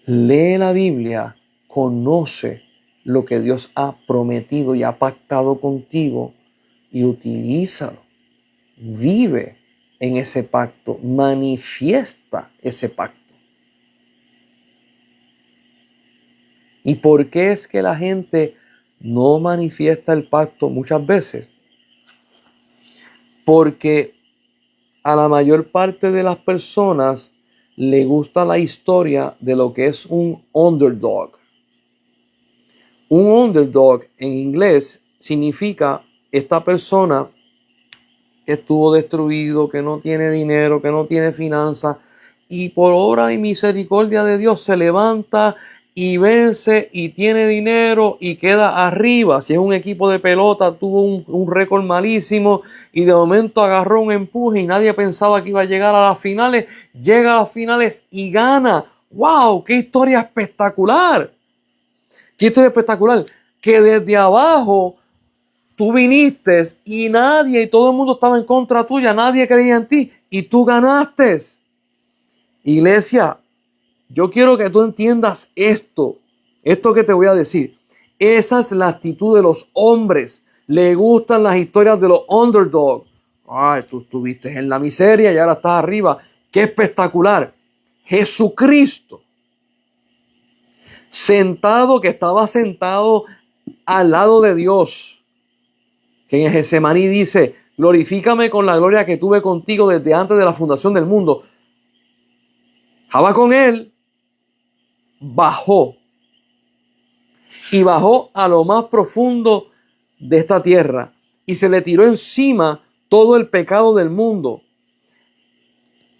Lee la Biblia, conoce lo que Dios ha prometido y ha pactado contigo y utilízalo. Vive en ese pacto, manifiesta ese pacto. ¿Y por qué es que la gente no manifiesta el pacto muchas veces? Porque a la mayor parte de las personas le gusta la historia de lo que es un underdog. Un underdog en inglés significa esta persona que estuvo destruido, que no tiene dinero, que no tiene finanzas, y por obra y misericordia de Dios se levanta y vence y tiene dinero y queda arriba. Si es un equipo de pelota, tuvo un récord malísimo y de momento agarró un empuje y nadie pensaba que iba a llegar a las finales. Llega a las finales y gana. ¡Wow! ¡Qué historia espectacular! ¡Qué historia espectacular! Que desde abajo tú viniste y nadie y todo el mundo estaba en contra tuya, nadie creía en ti y tú ganaste. Iglesia, yo quiero que tú entiendas esto que te voy a decir. Esa es la actitud de los hombres. Le gustan las historias de los underdogs. Ay, tú estuviste en la miseria y ahora estás arriba. ¡Qué espectacular! Jesucristo, que estaba sentado al lado de Dios, que en Getsemaní dice, glorifícame con la gloria que tuve contigo desde antes de la fundación del mundo. Estaba con él, bajó a lo más profundo de esta tierra y se le tiró encima todo el pecado del mundo.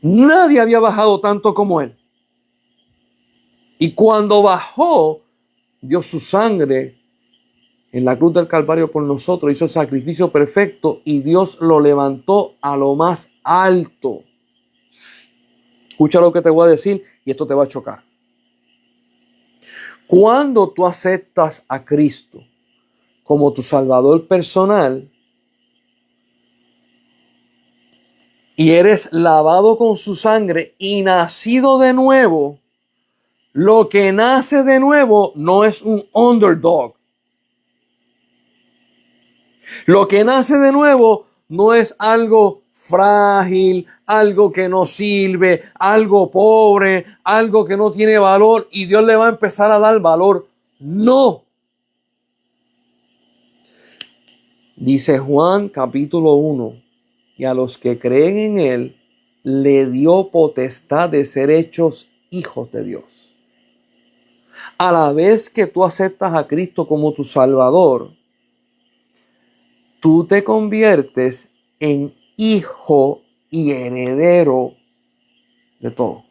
Nadie había bajado tanto como él. Y cuando bajó, dio su sangre en la cruz del Calvario por nosotros, hizo el sacrificio perfecto y Dios lo levantó a lo más alto. Escucha lo que te voy a decir y esto te va a chocar. Cuando tú aceptas a Cristo como tu Salvador personal y eres lavado con su sangre y nacido de nuevo, lo que nace de nuevo no es un underdog. Lo que nace de nuevo no es algo frágil, algo que no sirve, algo pobre, algo que no tiene valor y Dios le va a empezar a dar valor. No. Dice Juan capítulo 1, y a los que creen en él le dio potestad de ser hechos hijos de Dios. A la vez que tú aceptas a Cristo como tu Salvador, tú te conviertes en hijo y heredero de todo.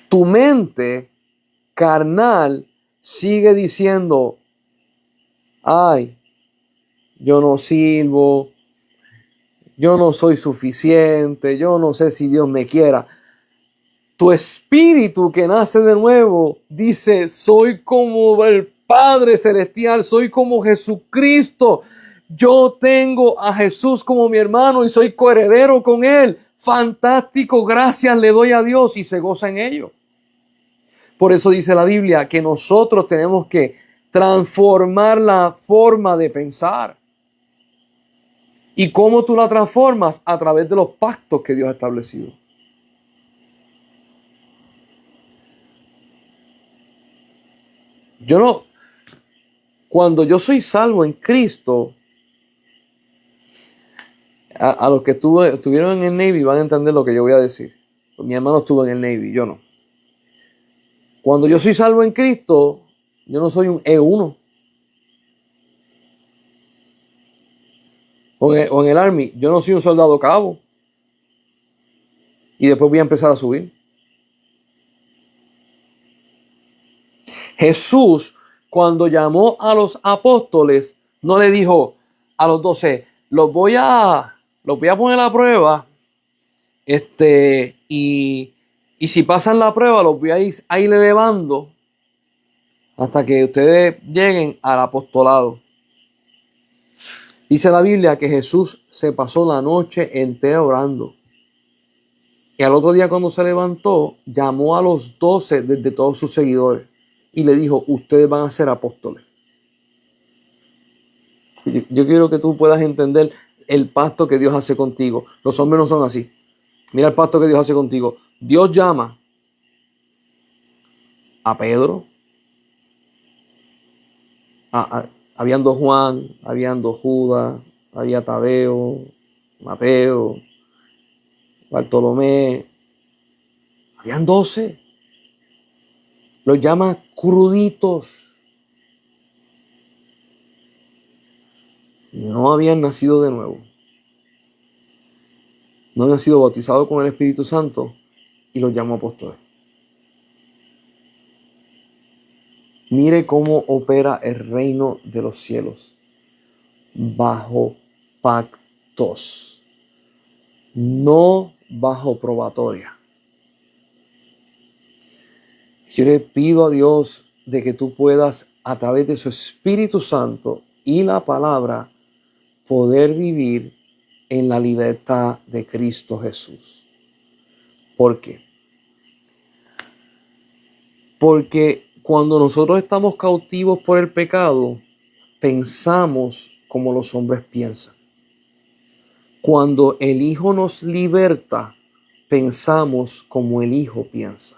Tu mente carnal sigue diciendo, ay, yo no sirvo, yo no soy suficiente, yo no sé si Dios me quiera. Tu espíritu que nace de nuevo dice, soy como el Padre Celestial, soy como Jesucristo. Yo tengo a Jesús como mi hermano y soy coheredero con él. Fantástico, gracias le doy a Dios y se goza en ello. Por eso dice la Biblia que nosotros tenemos que transformar la forma de pensar. ¿Y cómo tú la transformas? A través de los pactos que Dios ha establecido. Cuando yo soy salvo en Cristo, a los que estuvieron en el Navy van a entender lo que yo voy a decir. Mi hermano estuvo en el Navy, yo no. Cuando yo soy salvo en Cristo, yo no soy un E1. O en el Army, yo no soy un soldado cabo. Y después voy a empezar a subir. Jesús, cuando llamó a los apóstoles, no le dijo a los 12, los voy a poner a prueba, y si pasan la prueba, los voy a ir elevando hasta que ustedes lleguen al apostolado. Dice la Biblia que Jesús se pasó la noche entera orando. Y al otro día cuando se levantó, llamó a los 12 desde todos sus seguidores y le dijo, ustedes van a ser apóstoles. Yo quiero que tú puedas entender el pacto que Dios hace contigo. Los hombres no son así. Mira el pacto que Dios hace contigo. Dios llama a Pedro, habían dos Juan, habían dos Judas, había Tadeo, Mateo, Bartolomé, habían 12. Los llama cruditos. No habían nacido de nuevo. No habían sido bautizados con el Espíritu Santo y los llamó apóstoles. Mire cómo opera el reino de los cielos. Bajo pactos. No bajo probatoria. Yo le pido a Dios de que tú puedas, a través de su Espíritu Santo y la palabra, poder vivir en la libertad de Cristo Jesús. ¿Por qué? Porque cuando nosotros estamos cautivos por el pecado, pensamos como los hombres piensan. Cuando el Hijo nos liberta, pensamos como el Hijo piensa.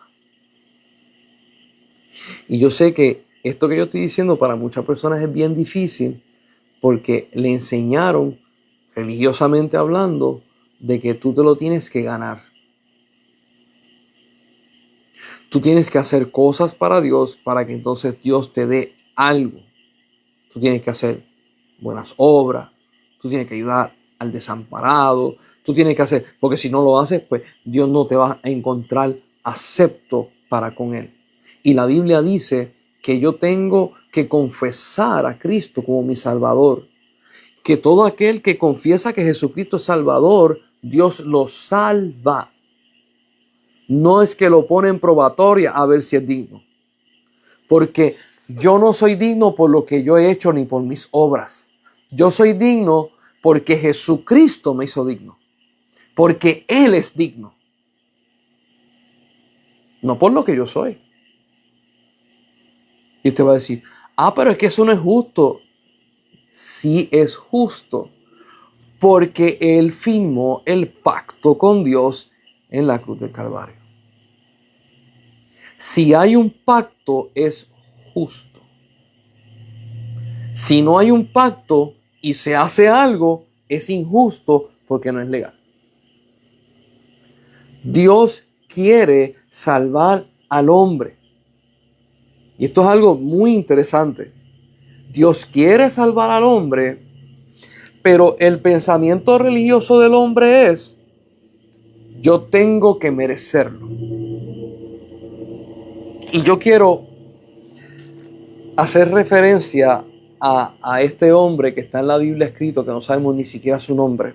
Y yo sé que esto que yo estoy diciendo para muchas personas es bien difícil porque le enseñaron, religiosamente hablando, de que tú te lo tienes que ganar. Tú tienes que hacer cosas para Dios para que entonces Dios te dé algo. Tú tienes que hacer buenas obras, tú tienes que ayudar al desamparado, tú tienes que hacer, porque si no lo haces, pues Dios no te va a encontrar acepto para con Él. Y la Biblia dice que yo tengo que confesar a Cristo como mi Salvador, que todo aquel que confiesa que Jesucristo es Salvador, Dios lo salva. No es que lo pone en probatoria a ver si es digno, porque yo no soy digno por lo que yo he hecho ni por mis obras. Yo soy digno porque Jesucristo me hizo digno. Porque Él es digno. No por lo que yo soy. Y usted va a decir, pero es que eso no es justo. Sí es justo. Porque Él firmó el pacto con Dios en la cruz del Calvario. Si hay un pacto, es justo. Si no hay un pacto y se hace algo, es injusto porque no es legal. Dios quiere salvar al hombre. Y esto es algo muy interesante. Dios quiere salvar al hombre, pero el pensamiento religioso del hombre es, yo tengo que merecerlo. Y yo quiero hacer referencia a este hombre que está en la Biblia escrito, que no sabemos ni siquiera su nombre,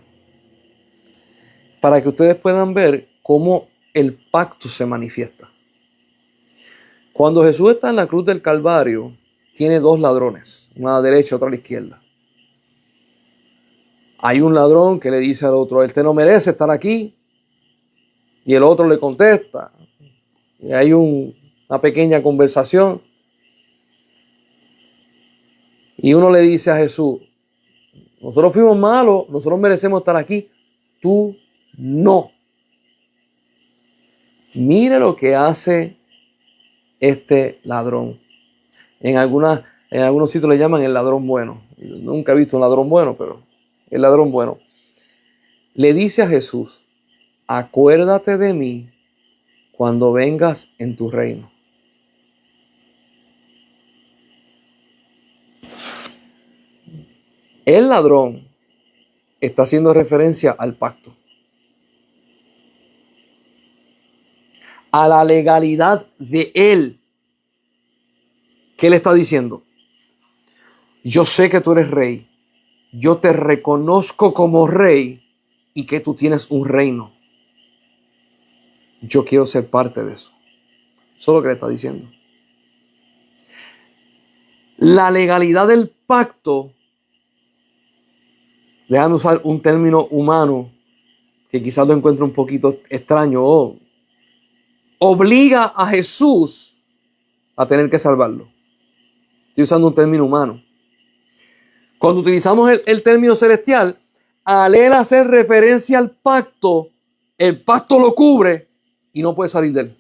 para que ustedes puedan ver cómo el pacto se manifiesta. Cuando Jesús está en la cruz del Calvario, tiene 2 ladrones, una a la derecha y otra a la izquierda. Hay un ladrón que le dice al otro, él te no merece estar aquí. Y el otro le contesta. Y hay una pequeña conversación. Y uno le dice a Jesús, nosotros fuimos malos, nosotros merecemos estar aquí. Tú no. Mire lo que hace este ladrón. En algunos sitios le llaman el ladrón bueno. Nunca he visto un ladrón bueno, pero el ladrón bueno. Le dice a Jesús, acuérdate de mí cuando vengas en tu reino. El ladrón está haciendo referencia al pacto, a la legalidad de él. ¿Qué le está diciendo? Yo sé que tú eres rey, yo te reconozco como rey y que tú tienes un reino. Yo quiero ser parte de eso. Eso es lo que le está diciendo. La legalidad del pacto, déjame usar un término humano que quizás lo encuentre un poquito extraño, obliga a Jesús a tener que salvarlo. Estoy usando un término humano. Cuando utilizamos el término celestial, al él hacer referencia al pacto, el pacto lo cubre y no puede salir de él.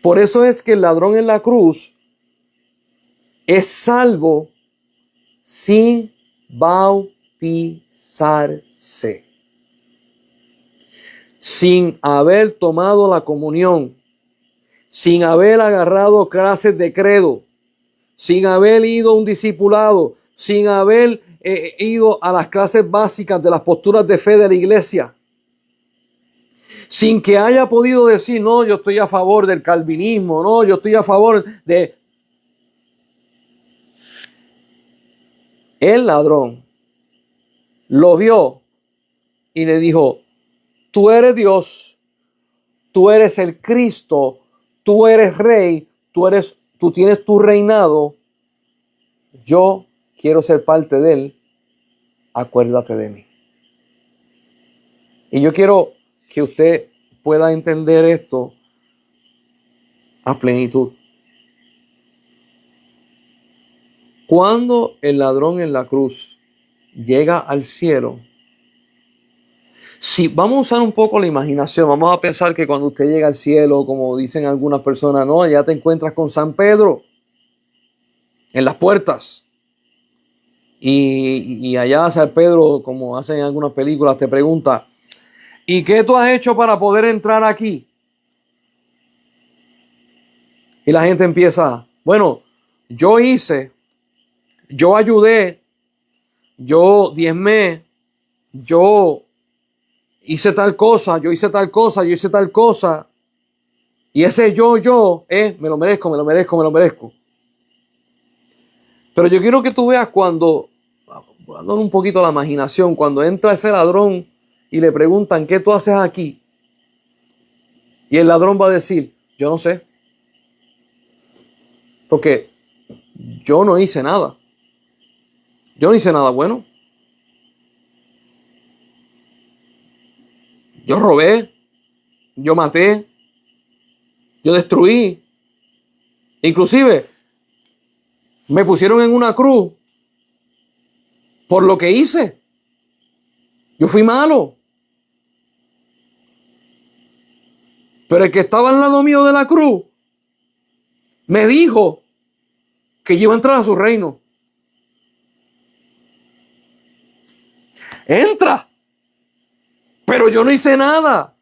Por eso es que el ladrón en la cruz es salvo sin bautizarse. sin haber tomado la comunión, sin haber agarrado clases de credo, sin haber ido a un discipulado, sin haber ido a las clases básicas de las posturas de fe de la iglesia, sin que haya podido decir, no, yo estoy a favor del calvinismo, no, yo estoy a favor de... El ladrón lo vio y le dijo, tú eres Dios, tú eres el Cristo, tú eres rey, tú tienes tu reinado, yo quiero ser parte de él, acuérdate de mí. Y yo quiero que usted pueda entender esto a plenitud. Cuando el ladrón en la cruz llega al cielo, si vamos a usar un poco la imaginación, vamos a pensar que cuando usted llega al cielo, como dicen algunas personas, no, ya te encuentras con San Pedro en las puertas. Y allá San Pedro, como hacen en algunas películas, te pregunta, ¿y qué tú has hecho para poder entrar aquí? Y la gente empieza, bueno, yo hice, yo ayudé, yo diezmé, yo hice tal cosa, yo hice tal cosa, yo hice tal cosa. Y ese yo, me lo merezco, me lo merezco, me lo merezco. Pero yo quiero que tú veas cuando, dando un poquito la imaginación, cuando entra ese ladrón y le preguntan, ¿qué tú haces aquí? Y el ladrón va a decir, yo no sé. Porque yo no hice nada. Yo no hice nada bueno. Yo robé, yo maté, yo destruí. Inclusive, me pusieron en una cruz por lo que hice. Yo fui malo. Pero el que estaba al lado mío de la cruz me dijo que yo iba a entrar a su reino. Entra. Pero yo no hice nada.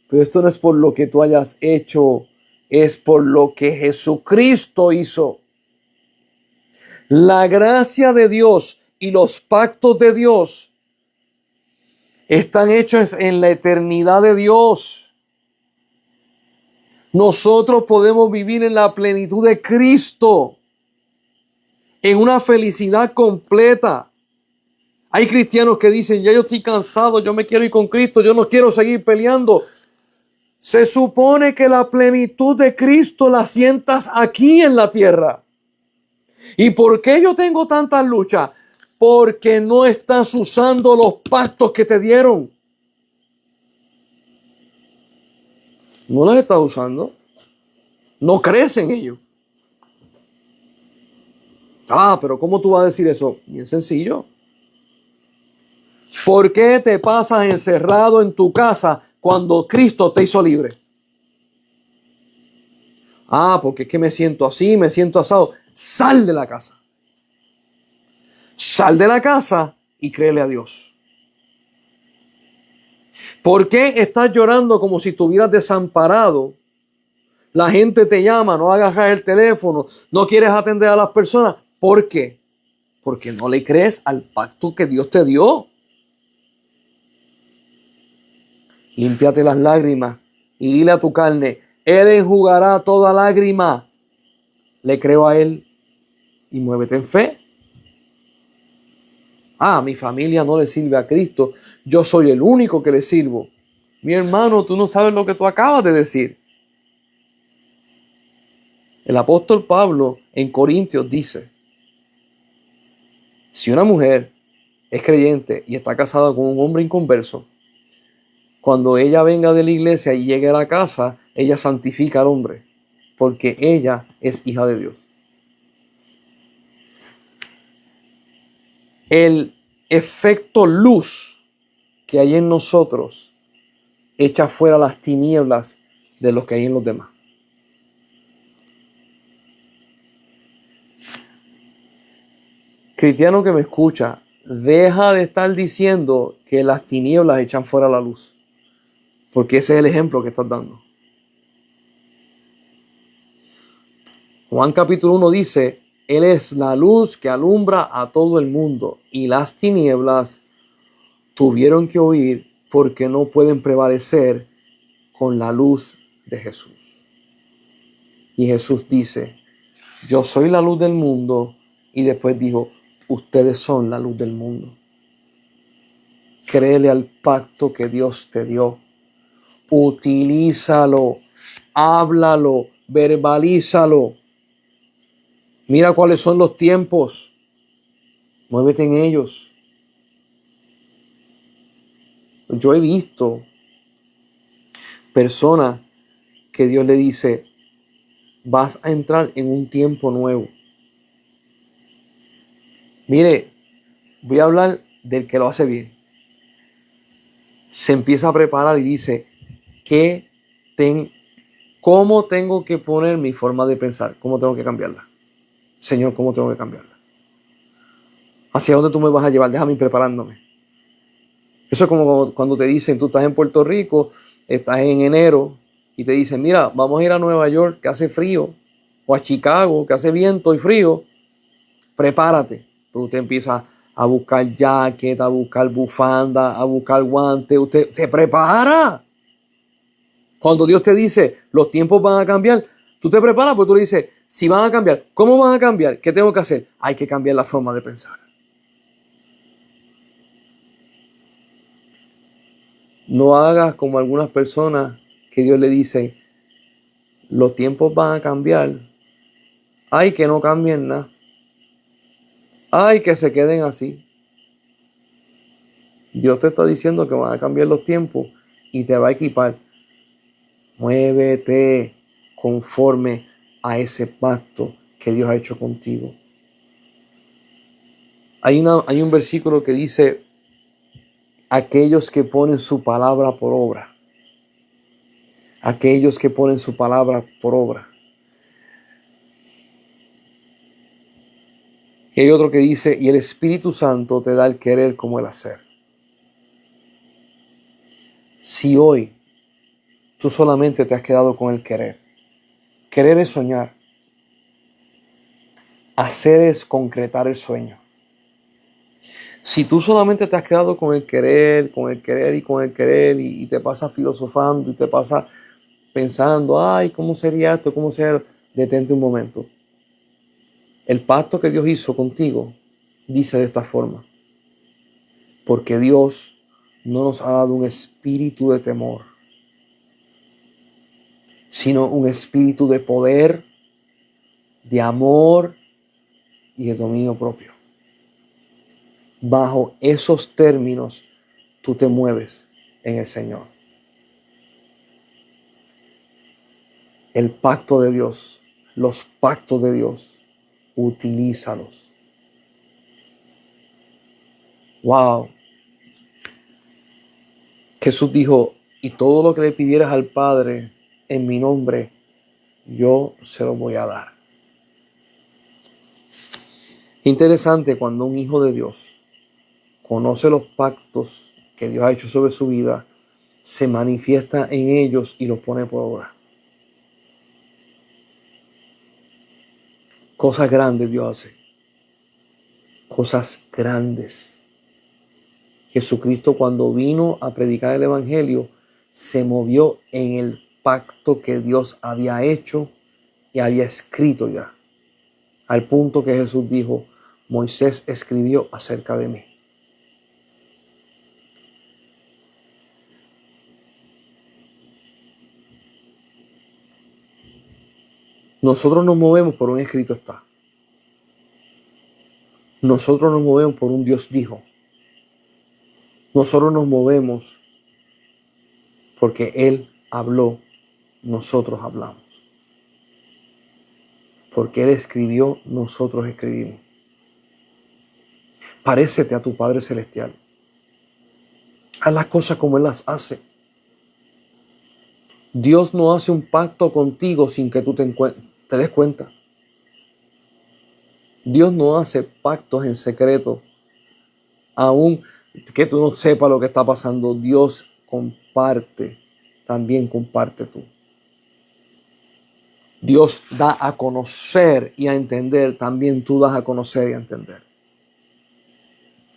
Pero esto no es por lo que tú hayas hecho, es por lo que Jesucristo hizo. La gracia de Dios y los pactos de Dios están hechos en la eternidad de Dios. Nosotros podemos vivir en la plenitud de Cristo, en una felicidad completa. Hay cristianos que dicen, ya yo estoy cansado, yo me quiero ir con Cristo, yo no quiero seguir peleando. Se supone que la plenitud de Cristo la sientas aquí en la tierra. ¿Y por qué yo tengo tantas luchas? Porque no estás usando los pactos que te dieron. No los estás usando. No crees en ellos. Pero ¿cómo tú vas a decir eso? Bien sencillo. ¿Por qué te pasas encerrado en tu casa cuando Cristo te hizo libre? Porque es que me siento así, me siento asado. Sal de la casa. Sal de la casa y créele a Dios. ¿Por qué estás llorando como si estuvieras desamparado? La gente te llama, no agarras el teléfono, no quieres atender a las personas. ¿Por qué? Porque no le crees al pacto que Dios te dio. Límpiate las lágrimas y dile a tu carne, Él enjugará toda lágrima. Le creo a Él y muévete en fe. Mi familia no le sirve a Cristo. Yo soy el único que le sirvo. Mi hermano, tú no sabes lo que tú acabas de decir. El apóstol Pablo en Corintios dice, si una mujer es creyente y está casada con un hombre inconverso, cuando ella venga de la iglesia y llegue a la casa, ella santifica al hombre, porque ella es hija de Dios. El efecto luz que hay en nosotros echa fuera las tinieblas de los que hay en los demás. Cristiano que me escucha, deja de estar diciendo que las tinieblas echan fuera la luz. Porque ese es el ejemplo que estás dando. Juan capítulo 1 dice, Él es la luz que alumbra a todo el mundo, y las tinieblas tuvieron que huir porque no pueden prevalecer con la luz de Jesús. Y Jesús dice, yo soy la luz del mundo, y después dijo, ustedes son la luz del mundo. Créele al pacto que Dios te dio. Utilízalo, háblalo, verbalízalo. Mira cuáles son los tiempos. Muévete en ellos. Yo he visto personas que Dios le dice, vas a entrar en un tiempo nuevo. Mire, voy a hablar del que lo hace bien. Se empieza a preparar y dice, ¿cómo tengo que poner mi forma de pensar? ¿Cómo tengo que cambiarla? Señor, ¿cómo tengo que cambiarla? ¿Hacia dónde tú me vas a llevar? Déjame ir preparándome. Eso es como cuando te dicen, tú estás en Puerto Rico, estás en enero, y te dicen, mira, vamos a ir a Nueva York, que hace frío, o a Chicago, que hace viento y frío. Prepárate. Tú te empiezas a buscar jacket, a buscar bufanda, a buscar guantes. Usted se prepara. Cuando Dios te dice, los tiempos van a cambiar, tú te preparas porque tú le dices, si van a cambiar, ¿cómo van a cambiar? ¿Qué tengo que hacer? Hay que cambiar la forma de pensar. No hagas como algunas personas que Dios le dice, los tiempos van a cambiar. Ay, que no cambien nada. Ay, que se queden así. Dios te está diciendo que van a cambiar los tiempos y te va a equipar. Muévete conforme a ese pacto que Dios ha hecho contigo. Hay un versículo que dice, aquellos que ponen su palabra por obra. Aquellos que ponen su palabra por obra. Y hay otro que dice, y el Espíritu Santo te da el querer como el hacer. Si hoy tú solamente te has quedado con el querer. Querer es soñar. Hacer es concretar el sueño. Si tú solamente te has quedado con el querer y con el querer y te pasas filosofando y te pasas pensando, ay, ¿cómo sería esto? ¿Cómo sería? Detente un momento. El pacto que Dios hizo contigo dice de esta forma, porque Dios no nos ha dado un espíritu de temor, sino un espíritu de poder, de amor y de dominio propio. Bajo esos términos, tú te mueves en el Señor. El pacto de Dios, los pactos de Dios, utilízalos. Wow. Jesús dijo, y todo lo que le pidieras al Padre en mi nombre, yo se lo voy a dar. Interesante cuando un hijo de Dios conoce los pactos que Dios ha hecho sobre su vida, se manifiesta en ellos y los pone por obra. Cosas grandes Dios hace. Cosas grandes. Jesucristo cuando vino a predicar el Evangelio, se movió en el pacto que Dios había hecho y había escrito ya. Al punto que Jesús dijo, Moisés escribió acerca de mí. Nosotros nos movemos por un escrito está. Nosotros nos movemos por un Dios dijo. Nosotros nos movemos porque Él habló, nosotros hablamos. Porque Él escribió, nosotros escribimos. Parécete a tu Padre Celestial. Haz las cosas como Él las hace. Dios no hace un pacto contigo sin que tú te des cuenta. Dios no hace pactos en secreto, aun que tú no sepas lo que está pasando. Dios comparte también comparte tú. Dios da a conocer y a entender, también tú das a conocer y a entender.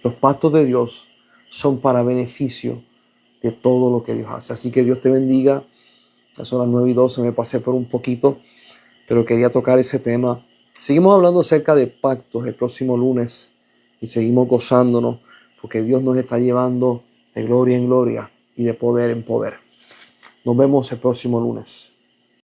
Los pactos de Dios son para beneficio de todo lo que Dios hace. Así que Dios te bendiga. Ya son las 9:12, me pasé por un poquito, pero quería tocar ese tema. Seguimos hablando acerca de pactos el próximo lunes y seguimos gozándonos porque Dios nos está llevando de gloria en gloria y de poder en poder. Nos vemos el próximo lunes.